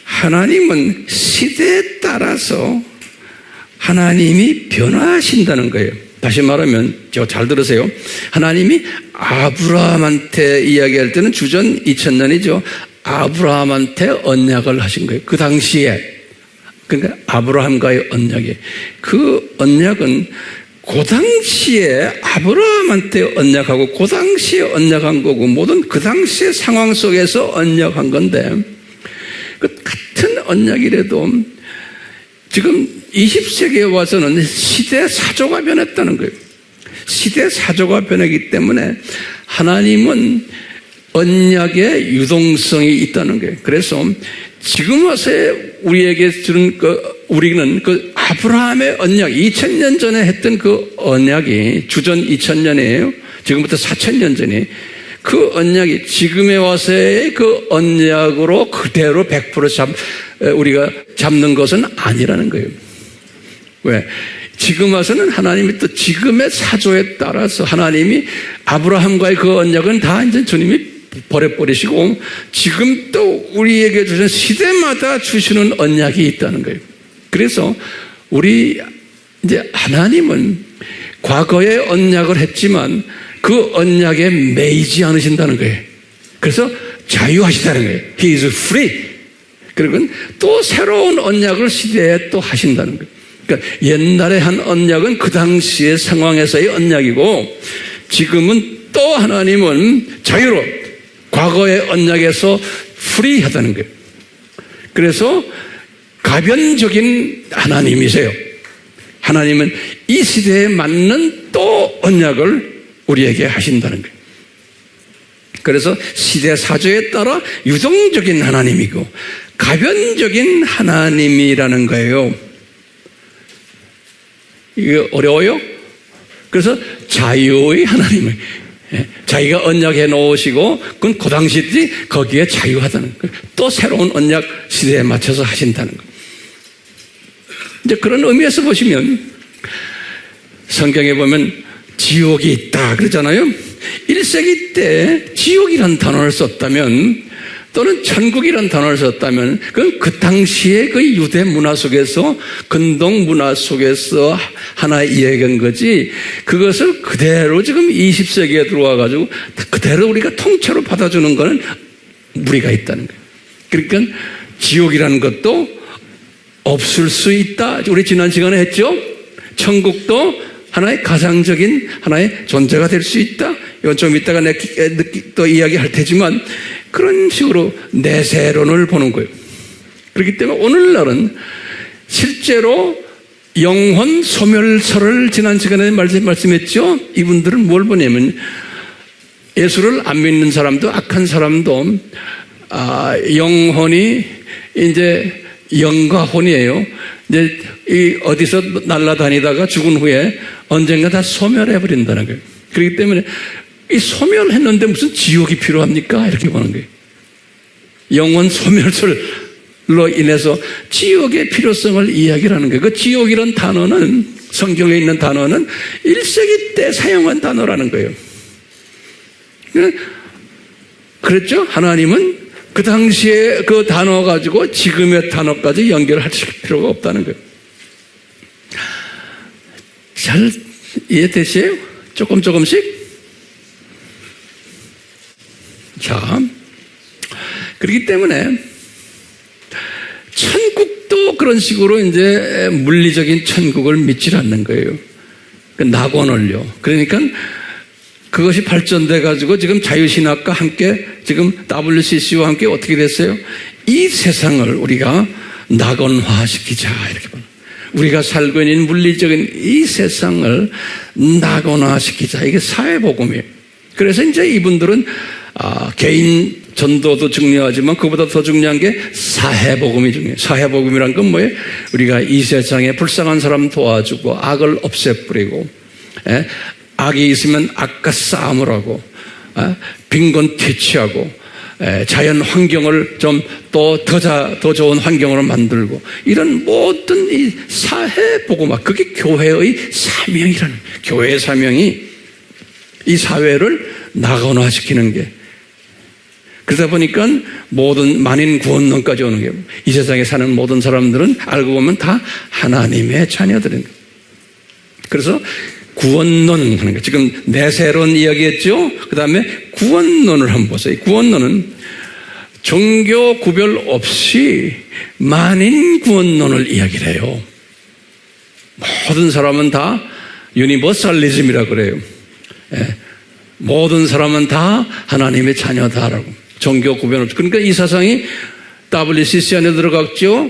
S1: 하나님은 시대에 따라서 하나님이 변화하신다는 거예요. 다시 말하면 잘 들으세요. 하나님이 아브라함한테 이야기할 때는 주전 2000년이죠. 아브라함한테 언약을 하신 거예요. 그 당시에. 그러니까 아브라함과의 언약이. 그 언약은 그 당시에 아브라함한테 언약하고 그 당시에 언약한 거고 모든 그 당시의 상황 속에서 언약한 건데 그 같은 언약이라도 지금 20세기에 와서는 시대 사조가 변했다는 거예요. 시대 사조가 변하기 때문에 하나님은 언약의 유동성이 있다는 거예요. 그래서 지금 와서 우리에게 주는 우리는 그 아브라함의 언약, 2000년 전에 했던 그 언약이 주전 2000년이에요. 지금부터 4000년 전에 그 언약이 지금에 와서의 그 언약으로 그대로 100% 우리가 잡는 것은 아니라는 거예요. 왜? 지금 와서는 하나님이 또 지금의 사조에 따라서 하나님이 아브라함과의 그 언약은 다 이제 주님이 버려버리시고 지금 또 우리에게 주신 시대마다 주시는 언약이 있다는 거예요. 그래서 우리 이제 하나님은 과거에 언약을 했지만 그 언약에 매이지 않으신다는 거예요. 그래서 자유하시다는 거예요. He is free. 그리고 또 새로운 언약을 시대에 또 하신다는 거예요. 그러니까 옛날에 한 언약은 그 당시의 상황에서의 언약이고 지금은 또 하나님은 자유로 과거의 언약에서 프리하다는 거예요. 그래서 가변적인 하나님이세요. 하나님은 이 시대에 맞는 또 언약을 우리에게 하신다는 거예요. 그래서 시대 사조에 따라 유동적인 하나님이고 가변적인 하나님이라는 거예요. 이게 어려워요? 그래서 자유의 하나님을 자기가 언약해 놓으시고 그건 그 당시 거기에 자유하다는 거예요. 또 새로운 언약 시대에 맞춰서 하신다는 거예요. 이제 그런 의미에서 보시면 성경에 보면 지옥이 있다 그러잖아요. 1세기 때 지옥이란 단어를 썼다면 또는 천국이란 단어를 썼다면 그건 그 당시에 그 유대 문화 속에서 근동 문화 속에서 하나의 이야기인 거지 그것을 그대로 지금 20세기에 들어와 가지고 그대로 우리가 통째로 받아주는 거는 무리가 있다는 거예요. 그러니까 지옥이라는 것도 없을 수 있다. 우리 지난 시간에 했죠. 천국도 하나의 가상적인 하나의 존재가 될 수 있다. 이건 좀 이따가 또 이야기할 테지만 그런 식으로 내세론을 보는 거예요. 그렇기 때문에 오늘날은 실제로 영혼 소멸설을 지난 시간에 말씀했죠. 이분들은 뭘 보냐면 예수를 안 믿는 사람도 악한 사람도 영혼이 이제 영과 혼이에요. 이제 이 어디서 날아다니다가 죽은 후에 언젠가 다 소멸해 버린다는 거예요. 그렇기 때문에 이 소멸했는데 무슨 지옥이 필요합니까? 이렇게 보는 거예요. 영혼 소멸설 인해서 지옥의 필요성을 이야기하는 거예요. 그 지옥이라는 단어는, 성경에 있는 단어는 1세기 때 사용한 단어라는 거예요. 그랬죠? 하나님은 그 당시에 그 단어 가지고 지금의 단어까지 연결하실 필요가 없다는 거예요. 잘 이해되세요? 조금씩? 자, 그렇기 때문에 천국도 그런 식으로 이제 물리적인 천국을 믿지 않는 거예요. 낙원을요. 그러니까 그것이 발전돼 가지고 지금 자유신학과 함께 지금 WCC와 함께 어떻게 됐어요? 이 세상을 우리가 낙원화시키자 이렇게 보는. 우리가 살고 있는 물리적인 이 세상을 낙원화시키자. 이게 사회복음이에요. 그래서 이제 이분들은 개인 전도도 중요하지만 그보다 더 중요한 게 사회복음이 중요해요. 사회복음이란 건 뭐예요? 우리가 이 세상에 불쌍한 사람 도와주고 악을 없애버리고, 악이 있으면 악과 싸움을 하고, 빈곤 퇴치하고, 자연 환경을 좀 더 좋은 환경으로 만들고, 이런 모든 이 사회복음화, 그게 교회의 사명이라는, 교회의 사명이 이 사회를 낙원화시키는 게. 그러다 보니까 모든 만인 구원론까지 오는 게, 이 세상에 사는 모든 사람들은 알고 보면 다 하나님의 자녀들인 거예요. 그래서 구원론 하는 거예요. 지금 내세론 이야기했죠? 그 다음에 구원론을 한번 보세요. 구원론은 종교 구별 없이 만인 구원론을 이야기를 해요. 모든 사람은 다 유니버설리즘이라고 그래요. 모든 사람은 다 하나님의 자녀다라고. 종교 구별 없이. 그러니까 이 사상이 WCC 안에 들어갔죠.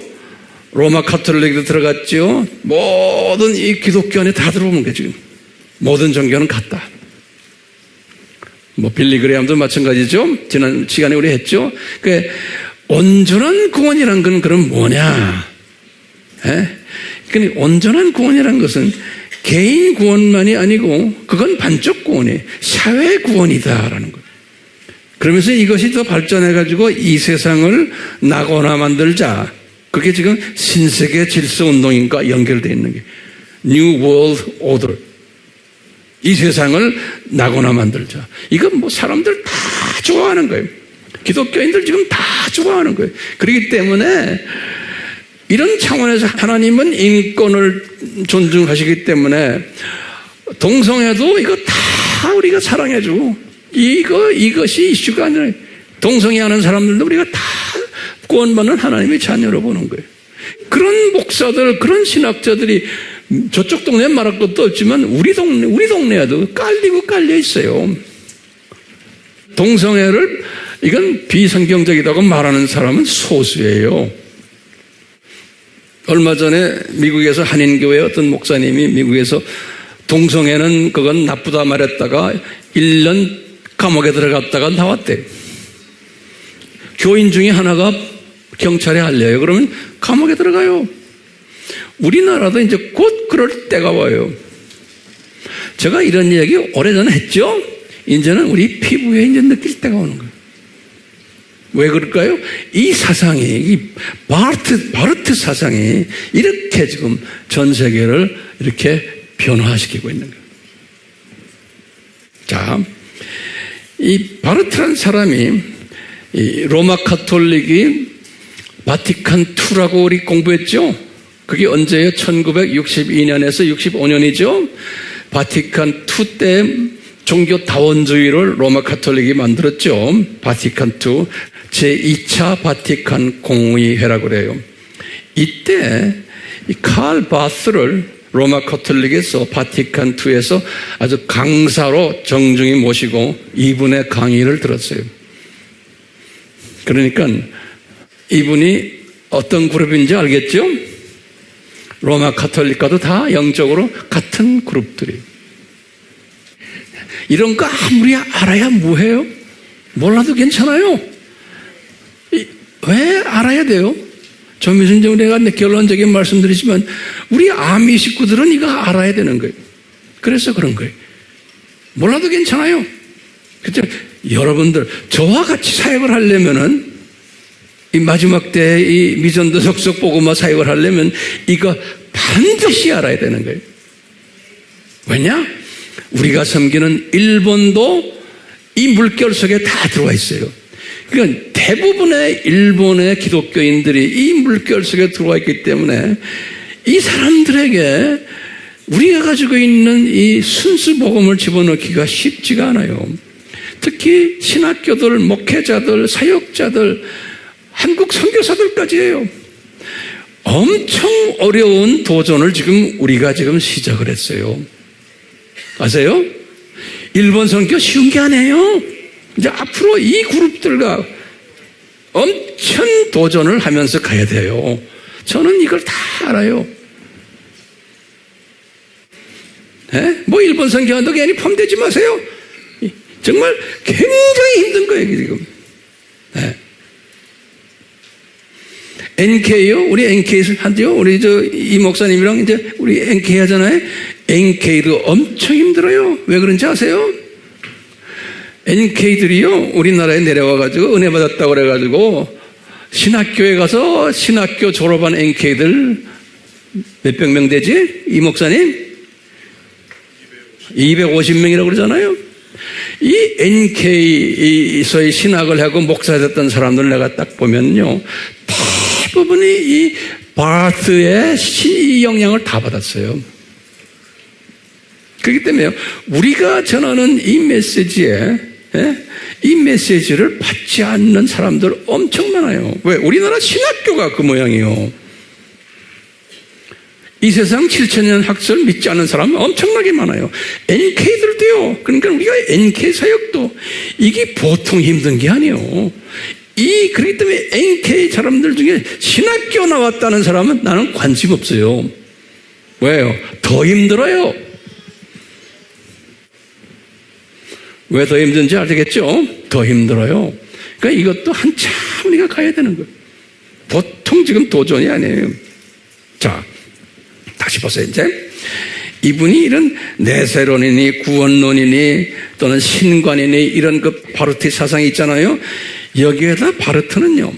S1: 로마 카톨릭도 들어갔죠. 모든 이 기독교 안에 다 들어오는 거예요, 지금. 모든 종교는 같다. 빌리 그레함도 마찬가지죠. 지난 시간에 우리 했죠. 그 온전한 구원이란 건 그럼 뭐냐? 그러니까 온전한 구원이란 것은 개인 구원만이 아니고 그건 반쪽 구원이에요. 사회 구원이다라는 거예요. 그러면서 이것이 더 발전해가지고 이 세상을 낙원화 만들자. 그게 지금 신세계 질서 운동인과 연결되어 있는 게 New World Order. 이 세상을 낙원화 만들자. 이건 사람들 다 좋아하는 거예요. 기독교인들 지금 다 좋아하는 거예요. 그렇기 때문에 이런 차원에서 하나님은 인권을 존중하시기 때문에 동성애도 이거 다 우리가 사랑해주고 이것이 이슈가 아니라 동성애하는 사람들도 우리가 다 구원받는 하나님의 자녀로 보는 거예요. 그런 목사들, 그런 신학자들이 저쪽 동네에 말할 것도 없지만 우리 동네에도 깔려 있어요. 동성애를 이건 비성경적이라고 말하는 사람은 소수예요. 얼마 전에 미국에서 한인교회 어떤 목사님이 미국에서 동성애는 그건 나쁘다 말했다가 1년 감옥에 들어갔다가 나왔대요. 교인 중에 하나가 경찰에 알려요. 그러면 감옥에 들어가요. 우리나라도 이제 곧 그럴 때가 와요. 제가 이런 얘기 오래전에 했죠? 이제는 우리 피부에 이제 느낄 때가 오는 거예요. 왜 그럴까요? 이 사상이, 이 바르트 사상이 이렇게 지금 전 세계를 이렇게 변화시키고 있는 거예요. 자, 이 바르트란 사람이 이 로마 카톨릭이 바티칸 II라고 우리 공부했죠? 그게 언제예요? 1962년에서 65년이죠? 바티칸 II 때 종교 다원주의를 로마 카톨릭이 만들었죠. 바티칸 II 제2차 바티칸 공의회라고 그래요. 이때 이 칼 바스를 로마 카톨릭에서 바티칸 II에서 아주 강사로 정중히 모시고 이분의 강의를 들었어요. 그러니까 이분이 어떤 그룹인지 알겠죠? 로마 카톨릭과도 다 영적으로 같은 그룹들이에요. 이런 거 아무리 알아야 뭐해요? 몰라도 괜찮아요. 왜 알아야 돼요? 조미순정 내가 결론적인 말씀드리지만 우리 아미 식구들은 이거 알아야 되는 거예요. 그래서 그런 거예요. 몰라도 괜찮아요. 그렇죠? 여러분들 저와 같이 사역을 하려면은 이 마지막 때 이 미전도 속속 복음화 사역을 하려면 이거 반드시 알아야 되는 거예요. 왜냐? 우리가 섬기는 일본도 이 물결 속에 다 들어와 있어요. 그러니까 대부분의 일본의 기독교인들이 이 물결 속에 들어와 있기 때문에 이 사람들에게 우리가 가지고 있는 이 순수 복음을 집어넣기가 쉽지가 않아요. 특히 신학교들, 목회자들, 사역자들, 한국 선교사들까지예요. 엄청 어려운 도전을 지금 우리가 지금 시작을 했어요. 아세요? 일본 선교 쉬운 게 아니에요. 이제 앞으로 이 그룹들과 엄청 도전을 하면서 가야 돼요. 저는 이걸 다 알아요. 네? 뭐 일본 선교한다고 괜히 폼되지 마세요. 정말 굉장히 힘든 거예요 지금. 네. NK요? 우리 NK 한대요? 우리 이 목사님이랑 이제 우리 NK 하잖아요? NK도 엄청 힘들어요. 왜 그런지 아세요? NK들이요, 우리나라에 내려와가지고 은혜 받았다고 그래가지고 신학교에 가서 신학교 졸업한 NK들 몇백 명 되지? 이 목사님? 250명이라고 그러잖아요? 이 NK에서의 신학을 하고 목사 됐던 사람들 내가 딱 보면요, 대부분이 이 바라트의 이 영향을 다 받았어요. 그렇기 때문에 우리가 전하는 이 메시지에, 이 메시지를 받지 않는 사람들 엄청 많아요. 왜? 우리나라 신학교가 그 모양이에요. 이 세상 7,000년 학설 믿지 않는 사람은 엄청나게 많아요. NK들도요. 그러니까 우리가 NK 사역도 이게 보통 힘든 게 아니에요. 그렇기 때문에 NK 사람들 중에 신학교 나왔다는 사람은 나는 관심 없어요. 왜요? 더 힘들어요. 왜 더 힘든지 알겠죠? 더 힘들어요. 그러니까 이것도 한참 우리가 가야 되는 거예요. 보통 지금 도전이 아니에요. 자, 다시 보세요. 이제 이분이 이런 내세론이니 구원론이니 또는 신관이니 이런 그 바르트 사상이 있잖아요. 여기에다 바르트는요,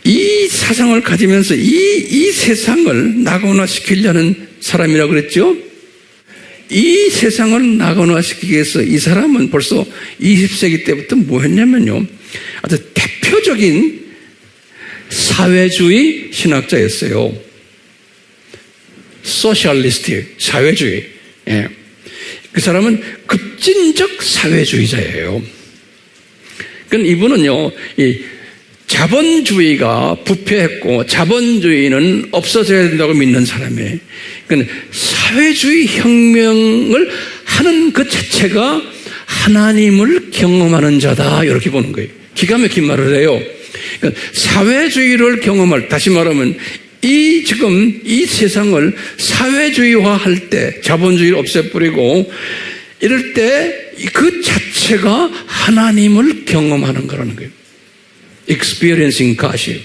S1: 이 사상을 가지면서 이 세상을 낙원화시키려는 사람이라고 그랬죠. 이 세상을 낙원화시키기 위해서 이 사람은 벌써 20세기 때부터 뭐 했냐면요, 아주 대표적인 사회주의 신학자였어요. 소셜리스트, 사회주의. 예. 그 사람은 급진적 사회주의자예요. 그러니까 이분은요, 이 자본주의가 부패했고 자본주의는 없어져야 된다고 믿는 사람이에요. 그러니까 사회주의 혁명을 하는 그 자체가 하나님을 경험하는 자다, 이렇게 보는 거예요. 기가 막힌 말을 해요. 그러니까 사회주의를 경험할, 다시 말하면 지금 이 세상을 사회주의화 할 때, 자본주의를 없애버리고 이럴 때 그 자체가 하나님을 경험하는 거라는 거예요. experiencing God이에요.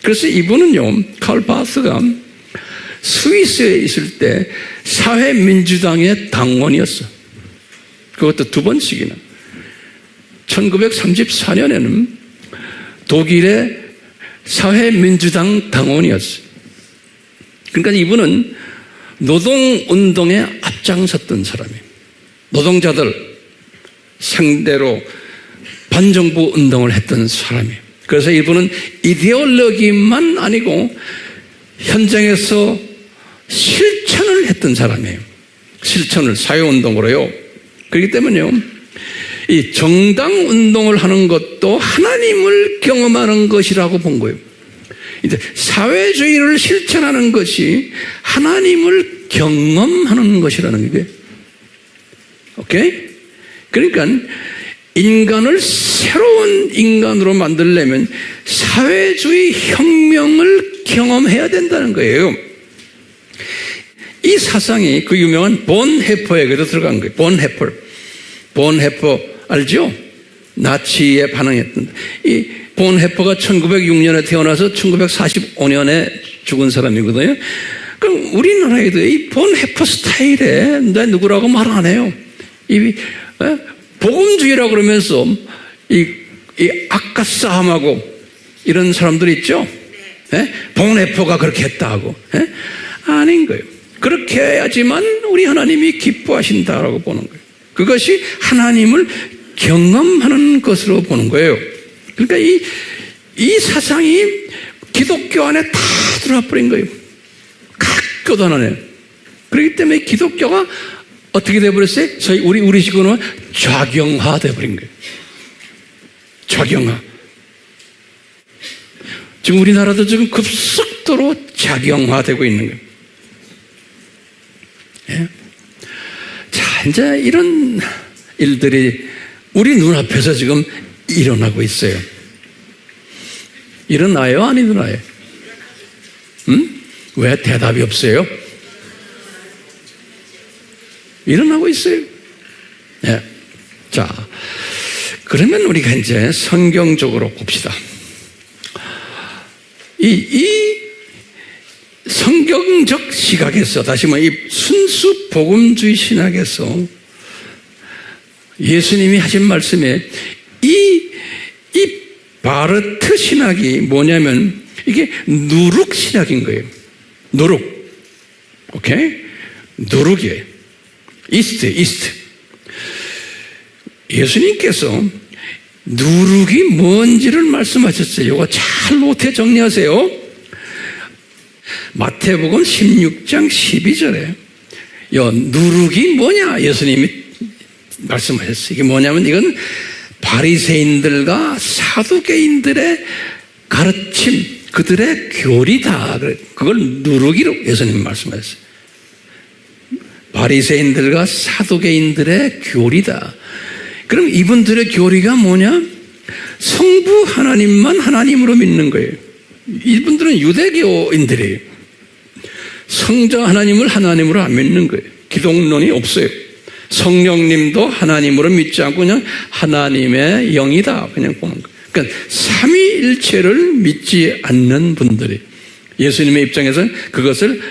S1: 그래서 이분은요, 칼 바스가 스위스에 있을 때 사회민주당의 당원이었어. 그것도 2번씩이나. 1934년에는 독일의 사회민주당 당원이었어요. 그러니까 이분은 노동운동에 앞장섰던 사람이에요. 노동자들 상대로 반정부 운동을 했던 사람이에요. 그래서 이분은 이데올로기만 아니고 현장에서 실천을 했던 사람이에요. 실천을 사회운동으로요. 그렇기 때문에요, 이 정당 운동을 하는 것도 하나님을 경험하는 것이라고 본 거예요. 이제 사회주의를 실천하는 것이 하나님을 경험하는 것이라는 게, 오케이? 그러니까 인간을 새로운 인간으로 만들려면 사회주의 혁명을 경험해야 된다는 거예요. 이 사상이 그 유명한 본헤퍼에게도 들어간 거예요. 본헤퍼 알죠? 나치에 반응했던. 이 본헤퍼가 1906년에 태어나서 1945년에 죽은 사람이거든요. 그럼 우리나라에도 이 본헤퍼 스타일에 누구라고 말 안 해요. 복음주의라고 그러면서 이 바깥 싸움하고 이런 사람들 있죠? 예? 복내포가 그렇게 했다 하고. 예? 아닌 거예요. 그렇게 해야지만 우리 하나님이 기뻐하신다라고 보는 거예요. 그것이 하나님을 경험하는 것으로 보는 거예요. 그러니까 이 사상이 기독교 안에 다 들어와 버린 거예요. 각 교단 안에. 그렇기 때문에 기독교가 어떻게 돼버렸어요? 우리 식으로는 좌경화 돼버린 거예요. 좌경화. 지금 우리나라도 지금 급속도로 좌경화되고 있는 거예요. 예? 자, 이제 이런 일들이 우리 눈앞에서 지금 일어나고 있어요. 일어나요? 안 일어나요? 왜 대답이 없어요? 일어나고 있어요. 네. 자, 그러면 우리가 이제 성경적으로 봅시다. 이 성경적 시각에서, 다시 말해 이 순수 복음주의 신학에서 예수님이 하신 말씀에 이 바르트 신학이 뭐냐면 이게 누룩 신학인 거예요. 누룩. 오케이? 누룩이에요. 이스트. 예수님께서 누룩이 뭔지를 말씀하셨어요. 이거 잘 노트에 정리하세요. 마태복음 16장 12절에 누룩이 뭐냐 예수님이 말씀하셨어요. 이게 뭐냐면 이건 바리새인들과 사두개인들의 가르침, 그들의 교리다. 그걸 누룩이라고 예수님이 말씀하셨어요. 바리새인들과 사두개인들의 교리다. 그럼 이분들의 교리가 뭐냐? 성부 하나님만 하나님으로 믿는 거예요. 이분들은 유대교인들이에요. 성자 하나님을 하나님으로 안 믿는 거예요. 기독론이 없어요. 성령님도 하나님으로 믿지 않고 그냥 하나님의 영이다 그냥 보는 거예요. 그러니까 삼위일체를 믿지 않는 분들이 예수님의 입장에서는 그것을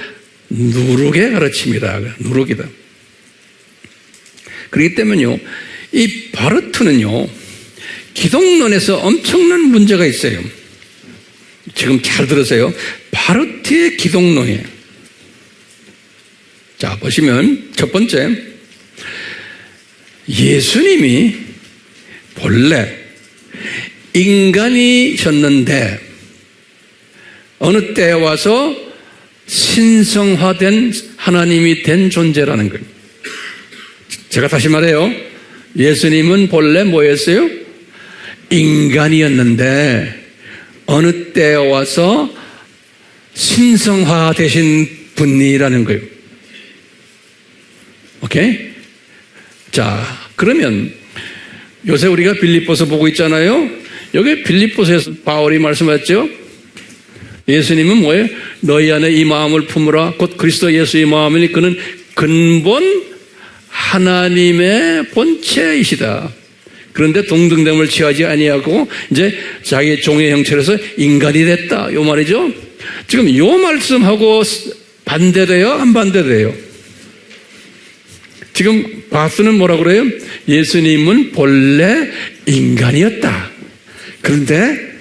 S1: 누룩의 가르침이다. 누룩이다. 그렇기 때문에요. 이 바르트는요. 기독론에서 엄청난 문제가 있어요. 지금 잘 들으세요. 바르트의 기독론이에요. 자, 보시면 첫 번째, 예수님이 본래 인간이셨는데 어느 때에 와서 신성화된 하나님이 된 존재라는 거예요. 제가 다시 말해요. 예수님은 본래 뭐였어요? 인간이었는데 어느 때에 와서 신성화되신 분이라는 거예요. 오케이? 자, 그러면 요새 우리가 빌립보서 보고 있잖아요. 여기 빌립보서에서 바울이 말씀하셨죠. 예수님은 뭐예요? 너희 안에 이 마음을 품으라. 곧 그리스도 예수의 마음이니 그는 근본 하나님의 본체이시다. 그런데 동등됨을 취하지 아니하고 이제 자기 종의 형체로서 인간이 됐다. 요 말이죠. 지금 요 말씀하고 반대돼요? 안 반대돼요? 지금 바스는 뭐라고 그래요? 예수님은 본래 인간이었다. 그런데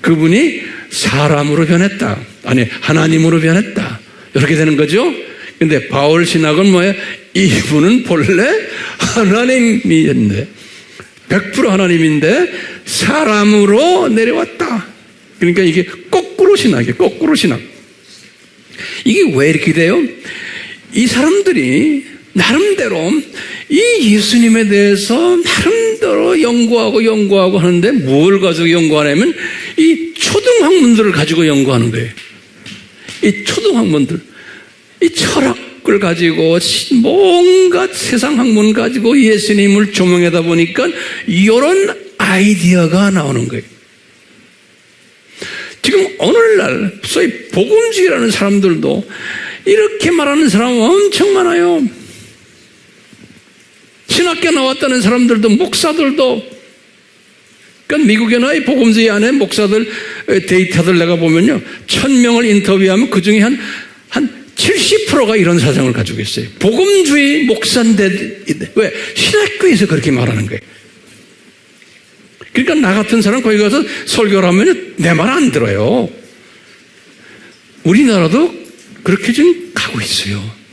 S1: 그분이 사람으로 변했다. 아니, 하나님으로 변했다. 이렇게 되는 거죠. 근데 바울 신학은 뭐예요? 이분은 본래 하나님이었는데 100% 하나님인데 사람으로 내려왔다. 그러니까 이게 거꾸로 신학이에요. 거꾸로 신학. 이게 왜 이렇게 돼요? 이 사람들이 나름대로 이 예수님에 대해서 나름대로 연구하고 하는데 뭘 가지고 연구하냐면 이 초등학문들을 가지고 연구하는 거예요. 이 초등학문들, 이 철학을 가지고 뭔가 세상 학문 가지고 예수님을 조명하다 보니까 이런 아이디어가 나오는 거예요. 지금 오늘날 소위 복음주의라는 사람들도 이렇게 말하는 사람 엄청 많아요. 신학교 나왔다는 사람들도, 목사들도. 그러니까 미국에나 이 복음주의 안에 목사들 데이터들 내가 보면요, 1000명을 인터뷰하면 그 중에 한 70%가 이런 사상을 가지고 있어요. 복음주의 목사인데 왜? 신학교에서 그렇게 말하는 거예요. 그러니까 나 같은 사람 거기 가서 설교를 하면 내 말 안 들어요. 우리나라도 그렇게 지금 가고 있어요.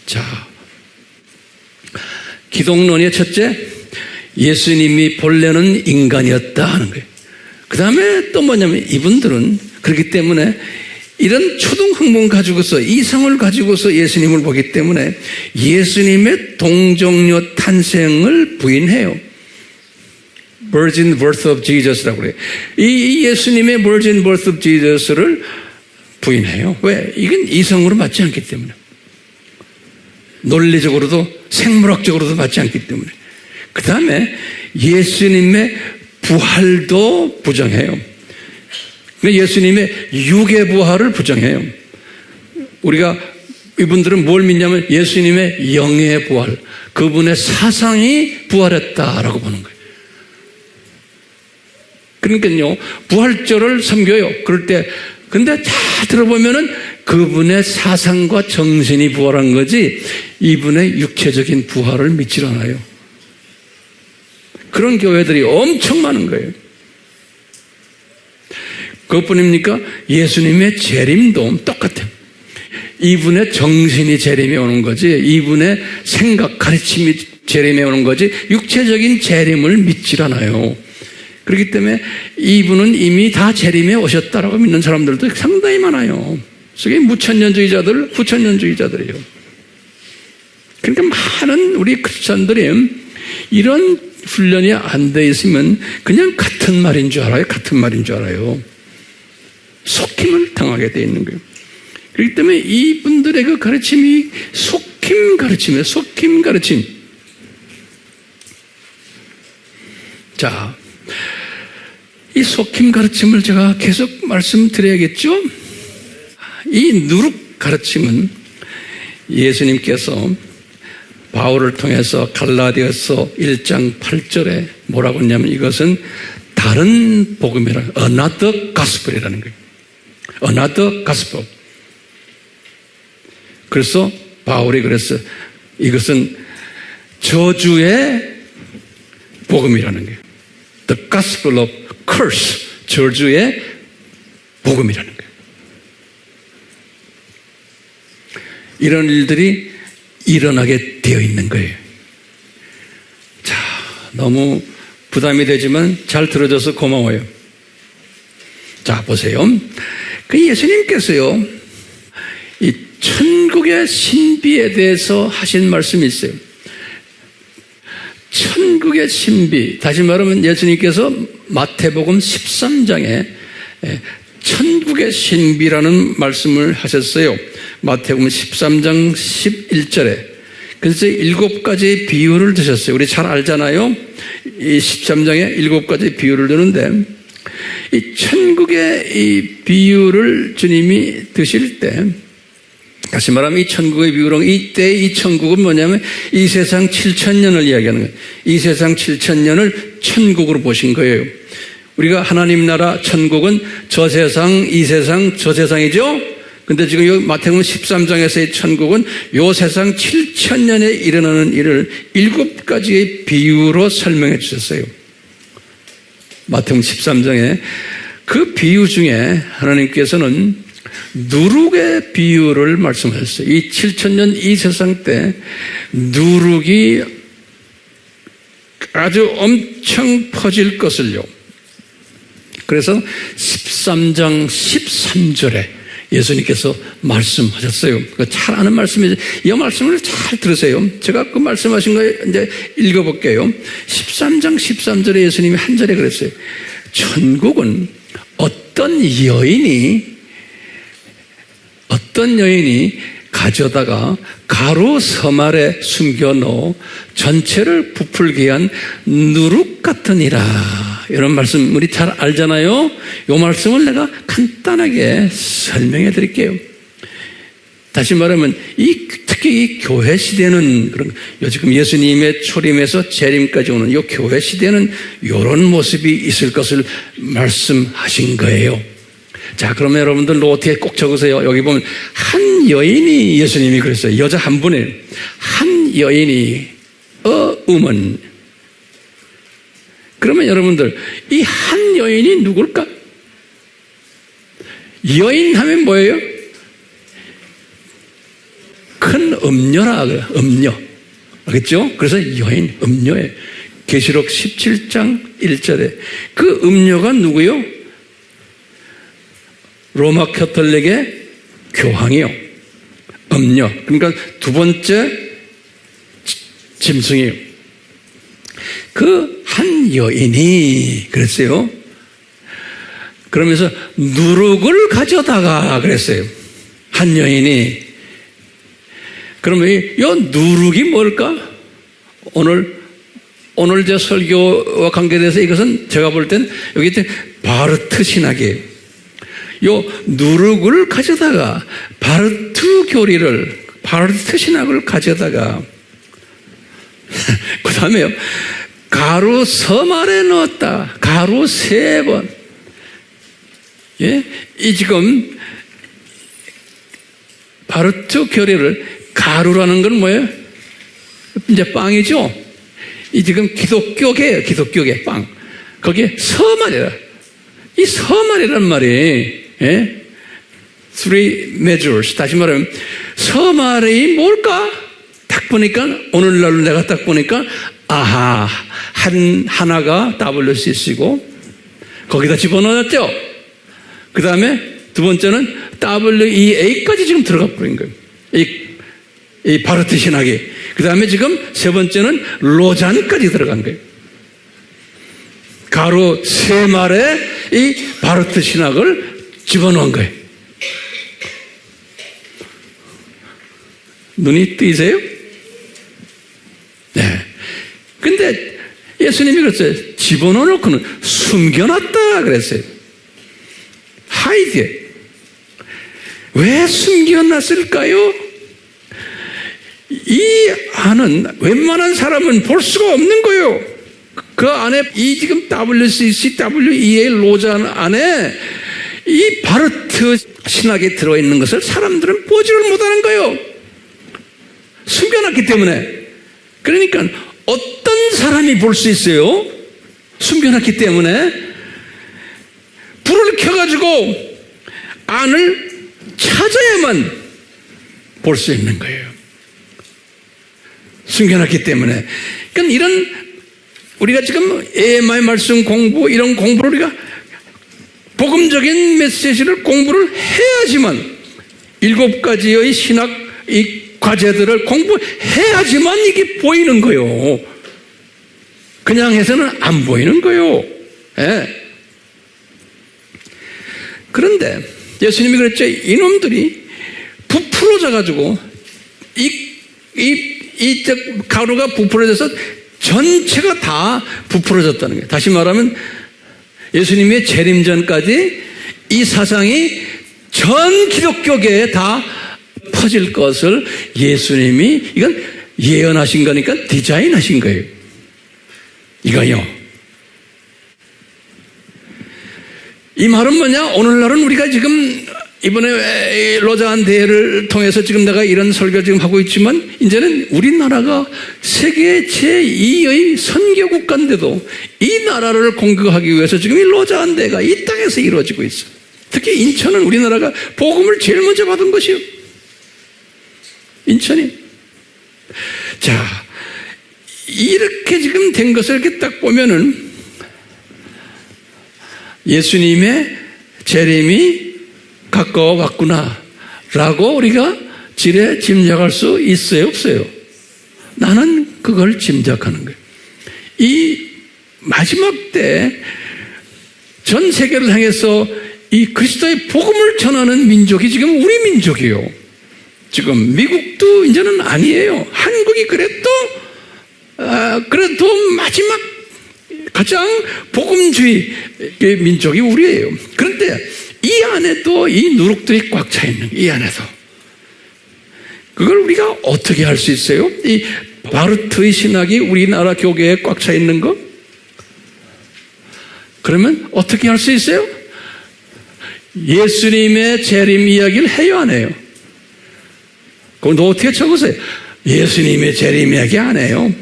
S1: 자, 기독론의 첫째, 예수님이 본래는 인간이었다 하는 거예요. 그 다음에 또 뭐냐면 이분들은 그렇기 때문에 이런 초등학문 가지고서 이성을 가지고서 예수님을 보기 때문에 예수님의 동정녀 탄생을 부인해요. Virgin birth of Jesus라고 그래요. 이 예수님의 Virgin birth of Jesus를 부인해요. 왜? 이건 이성으로 맞지 않기 때문에. 논리적으로도 생물학적으로도 맞지 않기 때문에. 그 다음에 예수님의 부활도 부정해요. 예수님의 육의 부활을 부정해요. 우리가 이분들은 뭘 믿냐면 예수님의 영의 부활, 그분의 사상이 부활했다라고 보는 거예요. 그러니까요, 부활절을 섬겨요. 그럴 때 근데 다 들어보면은 그분의 사상과 정신이 부활한 거지 이분의 육체적인 부활을 믿질 않아요. 그런 교회들이 엄청 많은 거예요. 그것뿐입니까? 예수님의 재림도 똑같아요. 이분의 정신이 재림에 오는 거지 이분의 생각, 가르침이 재림에 오는 거지 육체적인 재림을 믿질 않아요. 그렇기 때문에 이분은 이미 다 재림에 오셨다라고 믿는 사람들도 상당히 많아요. 그게 무천년주의자들, 후천년주의자들이에요. 그러니까 많은 우리 크리스천들이 이런 훈련이 안 돼 있으면 그냥 같은 말인 줄 알아요. 같은 말인 줄 알아요. 속임을 당하게 돼 있는 거예요. 그렇기 때문에 이분들의 그 가르침이 속임 가르침이에요. 속임 가르침. 자, 이 속임 가르침을 제가 계속 말씀드려야겠죠? 이 누룩 가르침은 예수님께서 바울을 통해서 갈라디아서 1장 8절에 뭐라고 했냐면 이것은 다른 복음이라 another gospel이라는 거예요. another gospel. 그래서 바울이 그랬어요. 이것은 저주의 복음이라는 거예요. The gospel of curse. 저주의 복음이라는 거예요. 이런 일들이 일어나게 되어 있는 거예요. 자, 너무 부담이 되지만 잘 들어줘서 고마워요. 자, 보세요. 그 예수님께서요, 이 천국의 신비에 대해서 하신 말씀이 있어요. 천국의 신비, 다시 말하면 예수님께서 마태복음 13장에 천국의 신비라는 말씀을 하셨어요. 마태복음 13장 11절에. 그래서 7가지 비유를 드셨어요. 우리 잘 알잖아요. 이 13장에 7가지 비유를 드는데 이 천국의 이 비유를 주님이 드실 때 다시 말하면 이 천국의 비유는 이때 이 천국은 뭐냐면 이 세상 7,000년을 이야기하는 거예요. 이 세상 7,000년을 천국으로 보신 거예요. 우리가 하나님 나라 천국은 저 세상, 이 세상, 저 세상이죠? 근데 지금 이 마태복음 13장에서의 천국은 요 세상 7,000년에 일어나는 일을 7가지의 비유로 설명해 주셨어요. 마태복음 13장에 그 비유 중에 하나님께서는 누룩의 비유를 말씀하셨어요. 이 7,000년 이 세상 때 누룩이 아주 엄청 퍼질 것을요. 그래서 13장 13절에 예수님께서 말씀하셨어요. 잘 아는 말씀이죠. 이 말씀을 잘 들으세요. 제가 그 말씀하신 거 이제 읽어볼게요. 13장 13절에 예수님이 한 절에 그랬어요. 천국은 어떤 여인이 가져다가 가루 섬 아래 숨겨놓어 전체를 부풀게 한 누룩 같으니라. 이런 말씀 우리 잘 알잖아요. 이 말씀을 내가 간단하게 설명해 드릴게요. 다시 말하면 특히 이 교회 시대는 지금 예수님의 초림에서 재림까지 오는 이 교회 시대는 이런 모습이 있을 것을 말씀하신 거예요. 자, 그러면 여러분들 노트에 꼭 적으세요. 여기 보면 한 여인이 예수님이 그랬어요. 여자 한 분에 한 여인이 woman 그러면 여러분들, 이 한 여인이 누굴까? 여인 하면 뭐예요? 큰 음녀라 그래요. 음녀. 알겠죠? 그래서 여인, 음녀예요. 계시록 17장 1절에 그 음녀가 누구요? 로마 가톨릭의 교황이요. 음녀. 그러니까 두 번째 짐승이에요. 그 한 여인이 그랬어요. 그러면서 누룩을 가져다가 그랬어요. 한 여인이. 그러면 이 누룩이 뭘까? 오늘 제 설교와 관계돼서 이것은 제가 볼 땐 여기 바르트 신학이에요. 요 누룩을 가져다가 바르트 교리를, 바르트 신학을 가져다가 그 다음에요. 가루 섬 아래 넣었다. 가루 3번. 예? 이 지금 바르트 교리를, 가루라는 건 뭐예요? 이제 빵이죠? 이 지금 기독교계예요. 기독교계 빵. 거기에 서말이라. 이 서말이란 말이, 예? Three measures. 다시 말하면 서말이 뭘까? 딱 보니까, 오늘날로 내가 딱 보니까, 아하, 하나가 WCC고, 거기다 집어넣었죠? 그 다음에 두 번째는 WEA까지 지금 들어가 버린 거예요. 이 바르트 신학이. 그 다음에 지금 세 번째는 로잔까지 들어간 거예요. 가루 3말에 이 바르트 신학을 집어넣은 거예요. 눈이 뜨이세요? 네. 근데 예수님이 그랬어요. 집어넣어놓고는 숨겨놨다 그랬어요. 하이드. 왜 숨겨놨을까요? 이 안은 웬만한 사람은 볼 수가 없는 거예요. 그 안에 이 지금 WCC, WEA, 로잔 안에 이 바르트 신학에 들어있는 것을 사람들은 보지를 못하는 거예요. 숨겨놨기 때문에. 그러니까 어떤 사람이 볼 수 있어요? 숨겨놨기 때문에. 불을 켜가지고 안을 찾아야만 볼 수 있는 거예요. 숨겨놨기 때문에. 그러니까 이런 우리가 지금 AMI 말씀 공부, 이런 공부를 우리가 복음적인 메시지를 공부를 해야지만 7가지의 신학 이 과제들을 공부해야지만 이게 보이는 거예요. 그냥 해서는 안 보이는 거예요. 예. 그런데 예수님이 그랬죠. 이놈들이 부풀어져 가지고 이 가루가 부풀어져서 전체가 다 부풀어졌다는 거예요. 다시 말하면 예수님의 재림 전까지 이 사상이 전 기독교계에 다 퍼질 것을 예수님이 이건 예언하신 거니까 디자인하신 거예요. 이거요. 이 말은 뭐냐? 오늘날은 우리가 지금 이번에 로잔 대회를 통해서 지금 내가 이런 설교 지금 하고 있지만 이제는 우리나라가 세계 제2의 선교 국가인데도 이 나라를 공격하기 위해서 지금 이 로잔 대회가 이 땅에서 이루어지고 있어요. 특히 인천은 우리나라가 복음을 제일 먼저 받은 것이요. 인천이. 자, 이렇게 지금 된 것을 이렇게 딱 보면은 예수님의 재림이 가까워 왔구나 라고 우리가 지레 짐작할 수 있어요, 없어요? 나는 그걸 짐작하는 거예요. 이 마지막 때 전 세계를 향해서 이 그리스도의 복음을 전하는 민족이 지금 우리 민족이에요. 지금 미국도 이제는 아니에요. 한국이 그래도 마지막 가장 복음주의 민족이 우리예요. 그런데 이 안에도 이 누룩들이 꽉 차 있는 이 안에서 그걸 우리가 어떻게 할 수 있어요? 이 바르트의 신학이 우리나라 교계에 꽉 차 있는 거? 그러면 어떻게 할 수 있어요? 예수님의 재림 이야기를 해요, 안 해요? 그럼 너 어떻게 적으세요? 예수님의 재림 이야기 안 해요.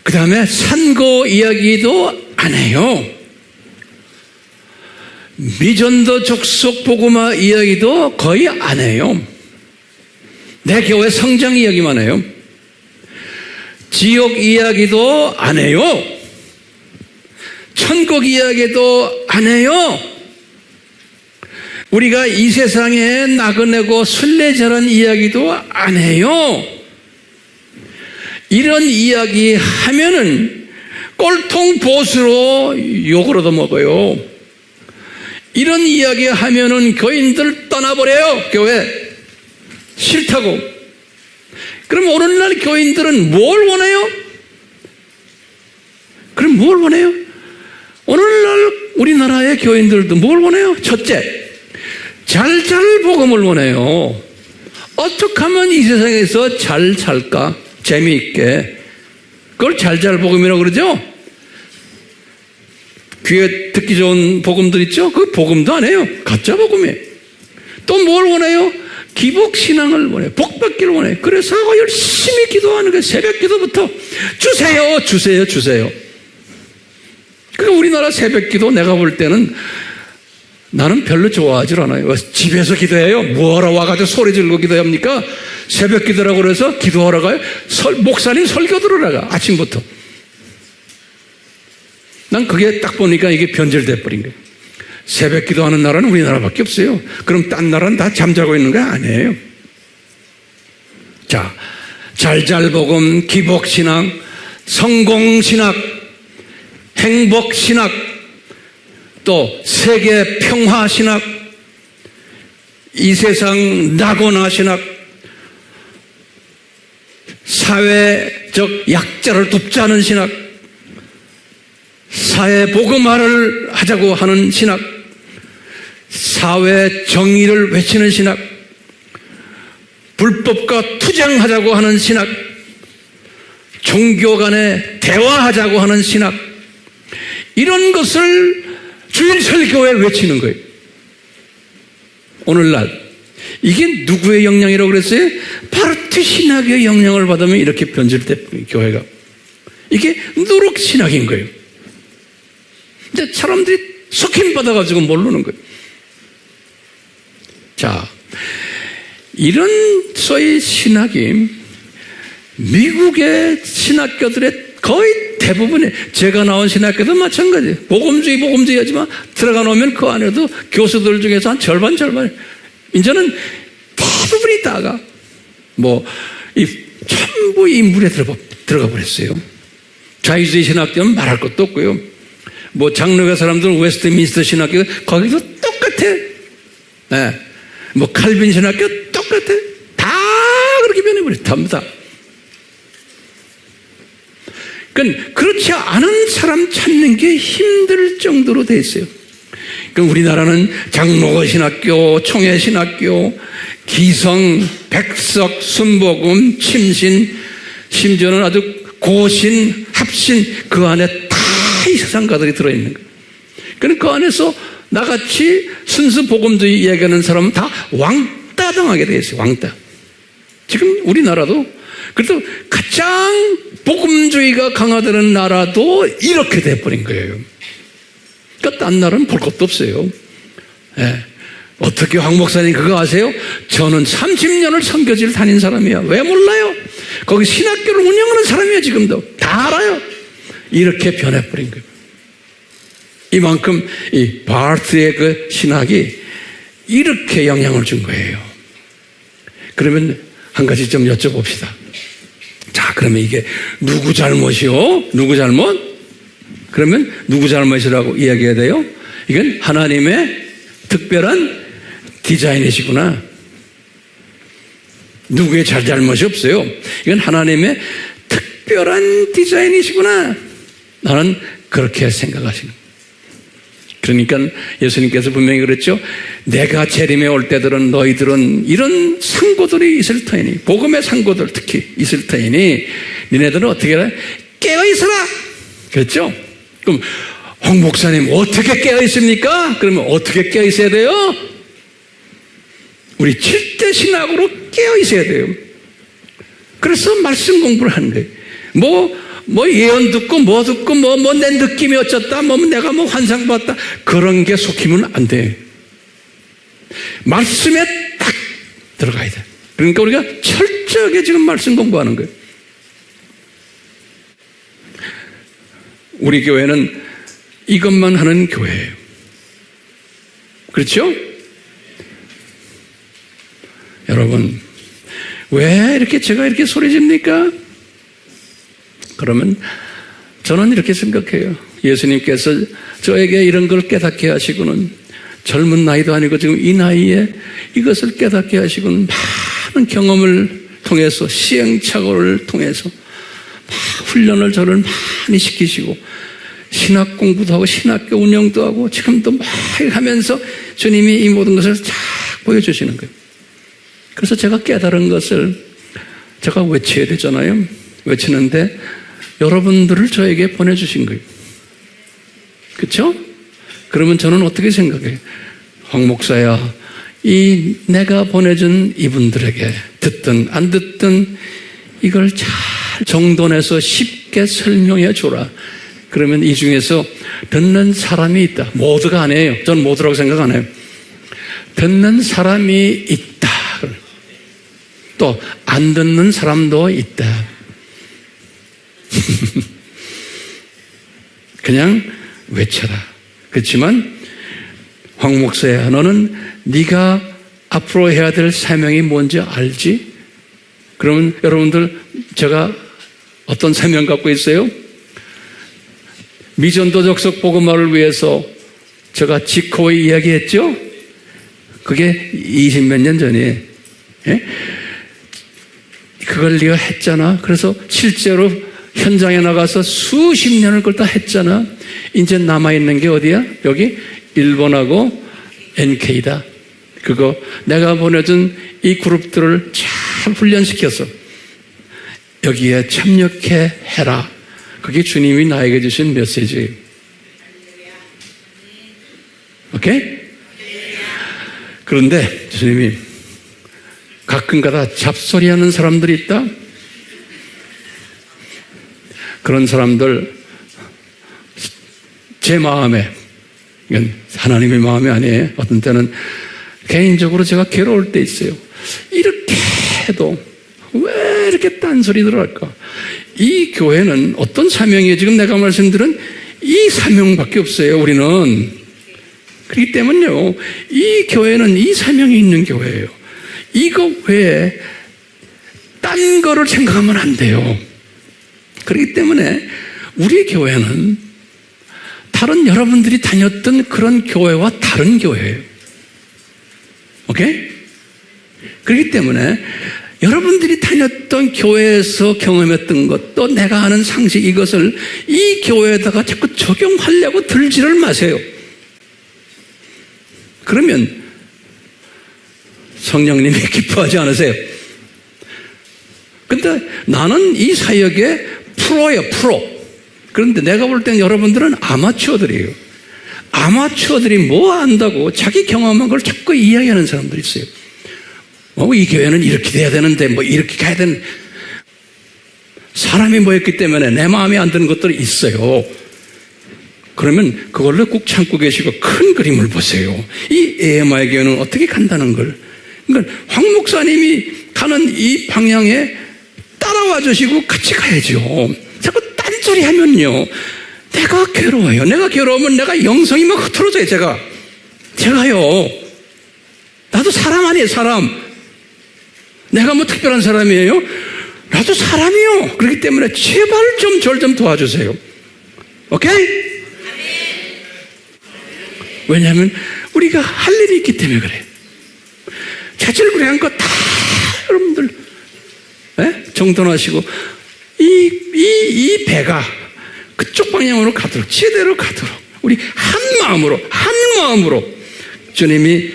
S1: 그 다음에 산고 이야기도 안 해요. 미전도 족속 복음화 이야기도 거의 안 해요. 내 교회 성장 이야기만 해요. 지옥 이야기도 안 해요. 천국 이야기도 안 해요. 우리가 이 세상에 나그네고 순례자란 이야기도 안 해요. 이런 이야기 하면은 꼴통 보수로 욕을 얻어먹어요. 이런 이야기 하면은 교인들 떠나버려요. 교회 싫다고. 그럼 오늘날 교인들은 뭘 원해요? 그럼 뭘 원해요? 오늘날 우리나라의 교인들도 뭘 원해요? 첫째, 잘잘 복음을 원해요. 어떻게 하면 이 세상에서 잘 살까? 재미있게. 그걸 잘잘 복음이라고 그러죠? 귀에 듣기 좋은 복음들 있죠? 그 복음도 안 해요. 가짜 복음이에요. 또 뭘 원해요? 기복신앙을 원해요. 복받기를 원해요. 그래서 열심히 기도하는 거예요. 새벽 기도부터 주세요, 주세요, 주세요. 그러니까 우리나라 새벽 기도 내가 볼 때는 나는 별로 좋아하지 않아요. 집에서 기도해요. 뭐하러 와가지고 소리 지르고 기도합니까? 새벽 기도라고 그래서 기도하러 가요. 목사님 설교 들으러 가. 아침부터. 난 그게 딱 보니까 이게 변절돼 버린 거예요. 새벽 기도하는 나라는 우리나라밖에 없어요. 그럼 딴 나라는 다 잠자고 있는 거 아니에요. 자, 잘잘복음, 기복신앙, 성공신학, 행복신학, 또 세계 평화신학, 이 세상 낙원화신학, 사회적 약자를 돕자는 신학, 사회 복음화를 하자고 하는 신학, 사회 정의를 외치는 신학, 불법과 투쟁하자고 하는 신학, 종교 간에 대화하자고 하는 신학, 이런 것을 주일 설교에 외치는 거예요. 오늘날 이게 누구의 영향이라고 그랬어요? 바르트 신학의 영향을 받으면 이렇게 변질돼 교회가. 이게 누룩 신학인 거예요. 근데 사람들이 속임 받아가지고 모르는 거예요. 자, 이런 소위 신학이 미국의 신학교들의 거의 대부분이, 제가 나온 신학교도 마찬가지예요. 복음주의 하지만 들어가 놓으면 그 안에도 교수들 중에서 한 절반 이제는 대부분이 다가 전부 이 물에 들어가 버렸어요. 자유주의 신학교는 말할 것도 없고요. 장로교 사람들은 웨스트민스터 신학교 거기도 똑같아. 네. 칼빈 신학교 똑같아. 다 그렇게 변해버렸어. 전부 다. 그러니까 그렇지 않은 사람 찾는 게 힘들 정도로 돼 있어요. 그러니까 우리나라는 장로교 신학교, 총회 신학교, 기성, 백석, 순복음, 침신, 심지어는 아주 고신, 합신, 그 안에 다 이 세상가들이 들어있는 거예요. 그러니까 그 안에서 나같이 순수 복음주의 이야기하는 사람은 다 왕따 당하게 돼 있어요. 왕따. 지금 우리나라도 그래도 가장 복음주의가 강화되는 나라도 이렇게 돼버린 거예요. 그러니까 딴 나라는 볼 것도 없어요. 예. 어떻게 황 목사님 그거 아세요? 저는 30년을 선교지를 다닌 사람이야. 왜 몰라요? 거기 신학교를 운영하는 사람이야. 지금도 다 알아요. 이렇게 변해버린 거예요. 이만큼 이 바르트의 그 신학이 이렇게 영향을 준 거예요. 그러면 한 가지 좀 여쭤봅시다. 자, 그러면 이게 누구 잘못이요? 누구 잘못? 그러면 누구 잘못이라고 이야기해야 돼요? 이건 하나님의 특별한 디자인이시구나. 누구의 잘못이 없어요. 이건 하나님의 특별한 디자인이시구나. 나는 그렇게 생각하시는 거예요. 그러니까 예수님께서 분명히 그랬죠. 내가 재림에 올 때들은 너희들은 이런 상고들이 있을 터이니, 복음의 상고들 특히 있을 터이니 니네들은 어떻게 해라? 깨어있어라. 그랬죠. 그럼 홍 목사님 어떻게 깨어있습니까? 그러면 어떻게 깨어있어야 돼요? 우리 7대 신학으로 깨어있어야 돼요. 그래서 말씀 공부를 하는 거예요. 예언 듣고 뭐 듣고 내 느낌이 어쩌다 내가 환상 봤다 그런 게 속히면 안 돼. 말씀에 딱 들어가야 돼. 그러니까 우리가 철저하게 지금 말씀 공부하는 거예요. 우리 교회는 이것만 하는 교회예요. 그렇죠? 여러분, 왜 이렇게 제가 이렇게 소리 집니까? 그러면 저는 이렇게 생각해요. 예수님께서 저에게 이런 걸 깨닫게 하시고는 젊은 나이도 아니고 지금 이 나이에 이것을 깨닫게 하시고는 많은 경험을 통해서 시행착오를 통해서 훈련을 저를 많이 시키시고 신학 공부도 하고 신학교 운영도 하고 지금도 막 하면서 주님이 이 모든 것을 쫙 보여주시는 거예요. 그래서 제가 깨달은 것을 제가 외쳐야 되잖아요. 외치는데 여러분들을 저에게 보내주신 거예요. 그렇죠? 그러면 저는 어떻게 생각해요? 황 목사야, 이 내가 보내준 이분들에게 듣든 안 듣든 이걸 잘 정돈해서 쉽게 설명해 줘라. 그러면 이 중에서 듣는 사람이 있다. 모두가 아니에요. 저는 모두라고 생각 안 해요. 듣는 사람이 있다. 또 안 듣는 사람도 있다. 그냥 외쳐라. 그렇지만 황 목사야, 너는 네가 앞으로 해야 될 사명이 뭔지 알지? 그러면 여러분들 제가 어떤 사명 갖고 있어요? 미전도적석 복음화를 위해서 제가 지코에 이야기했죠? 그게 20몇 년 전이에요. 예? 그걸 네가 했잖아. 그래서 실제로 현장에 나가서 수십 년을 그걸 다 했잖아. 이제 남아있는 게 어디야? 여기 일본하고 NK다. 그거 내가 보내준 이 그룹들을 잘 훈련시켜서 여기에 참여해 해라. 그게 주님이 나에게 주신 메시지예요. 오케이? 그런데 주님이 가끔가다 잡소리하는 사람들이 있다. 그런 사람들 제 마음에, 이건 하나님의 마음이 아니에요. 어떤 때는 개인적으로 제가 괴로울 때 있어요. 이렇게 해도 왜 이렇게 딴소리들 할까? 이 교회는 어떤 사명이에요? 지금 내가 말씀드린 이 사명밖에 없어요. 우리는. 그렇기 때문에요, 이 교회는 이 사명이 있는 교회예요. 이거 외에 딴 거를 생각하면 안 돼요. 그렇기 때문에 우리 교회는 다른 여러분들이 다녔던 그런 교회와 다른 교회예요. 오케이? 그렇기 때문에 여러분들이 다녔던 교회에서 경험했던 것, 또 내가 아는 상식, 이것을 이 교회에다가 자꾸 적용하려고 들지를 마세요. 그러면 성령님이 기뻐하지 않으세요? 근데 나는 이 사역의 프로예요, 프로. 그런데 내가 볼 때는 여러분들은 아마추어들이에요. 아마추어들이 뭐 안다고 자기 경험한 걸 자꾸 이야기하는 사람들이 있어요. 이 교회는 이렇게 돼야 되는데, 이렇게 가야 되는. 사람이 모였기 때문에 내 마음에 안 드는 것들이 있어요. 그러면 그걸로 꾹 참고 계시고 큰 그림을 보세요. 이 AMI 교회는 어떻게 간다는 걸. 그러니까 황 목사님이 가는 이 방향에 따라와 주시고 같이 가야죠. 자꾸 딴소리 하면요, 내가 괴로워요. 내가 괴로우면 내가 영성이 막 흐트러져요. 제가요, 나도 사람 아니에요. 사람. 내가 뭐 특별한 사람이에요? 나도 사람이요. 그렇기 때문에 제발 좀 절 좀 도와주세요. 오케이? 왜냐하면 우리가 할 일이 있기 때문에 그래. 자질구레한 거 다 여러분들 정돈하시고 이 배가 그쪽 방향으로 가도록, 제대로 가도록 우리 한 마음으로 주님이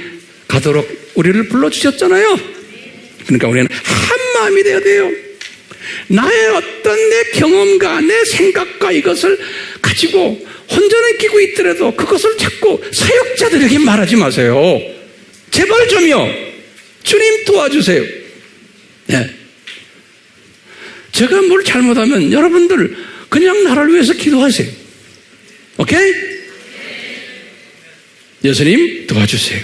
S1: 가도록 우리를 불러주셨잖아요. 그러니까 우리는 한 마음이 되어야 돼요. 나의 어떤 내 경험과 내 생각과 이것을 가지고 혼전에 끼고 있더라도 그것을 자꾸 사역자들에게 말하지 마세요. 제발 좀요. 주님 도와주세요. 네. 제가 뭘 잘못하면 여러분들 그냥 나를 위해서 기도하세요. 오케이? 예수님 도와주세요.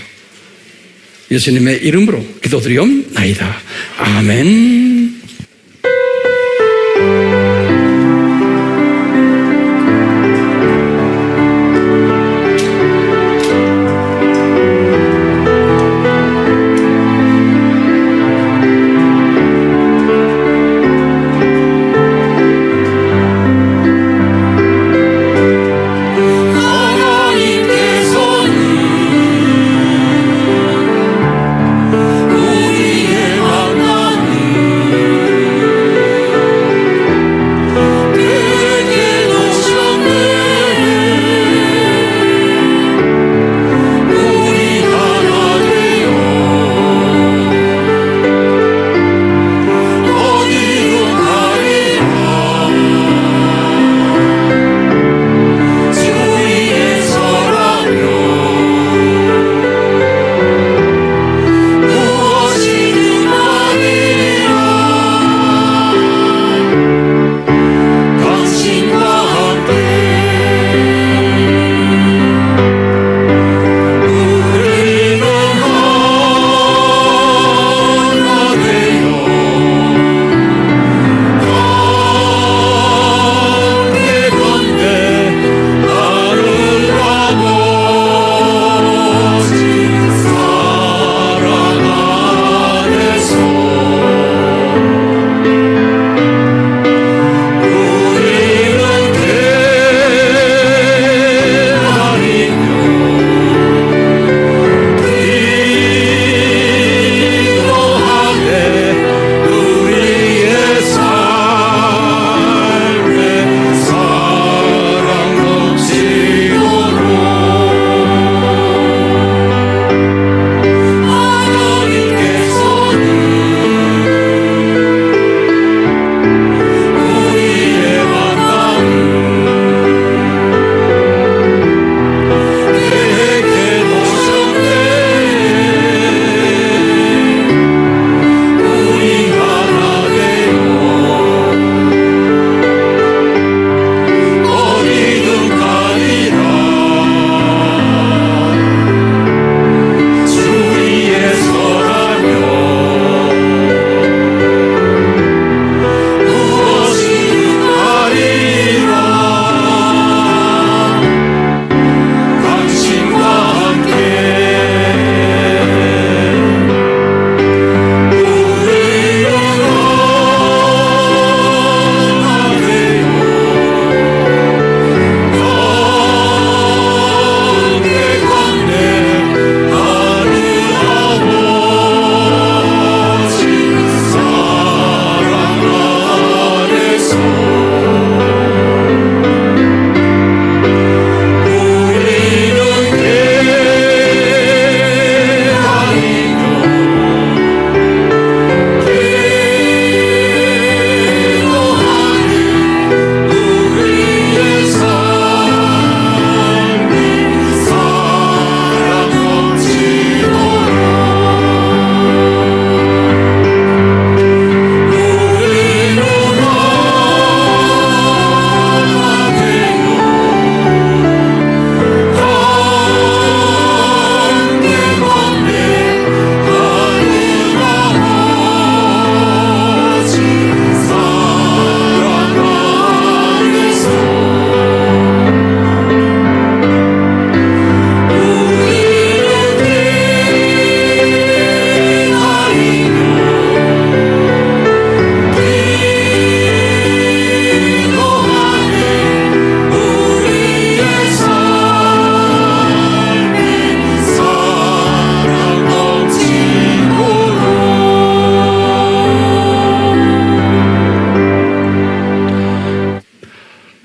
S1: 예수님의 이름으로 기도드리옵나이다. 아멘.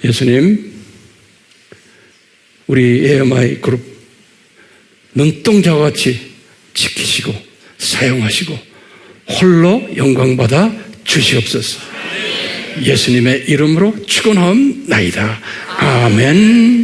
S1: 예수님, 우리 AMI 그룹 눈동자와 같이 지키시고 사용하시고 홀로 영광받아 주시옵소서. 예수님의 이름으로 축원하옵나이다. 아멘.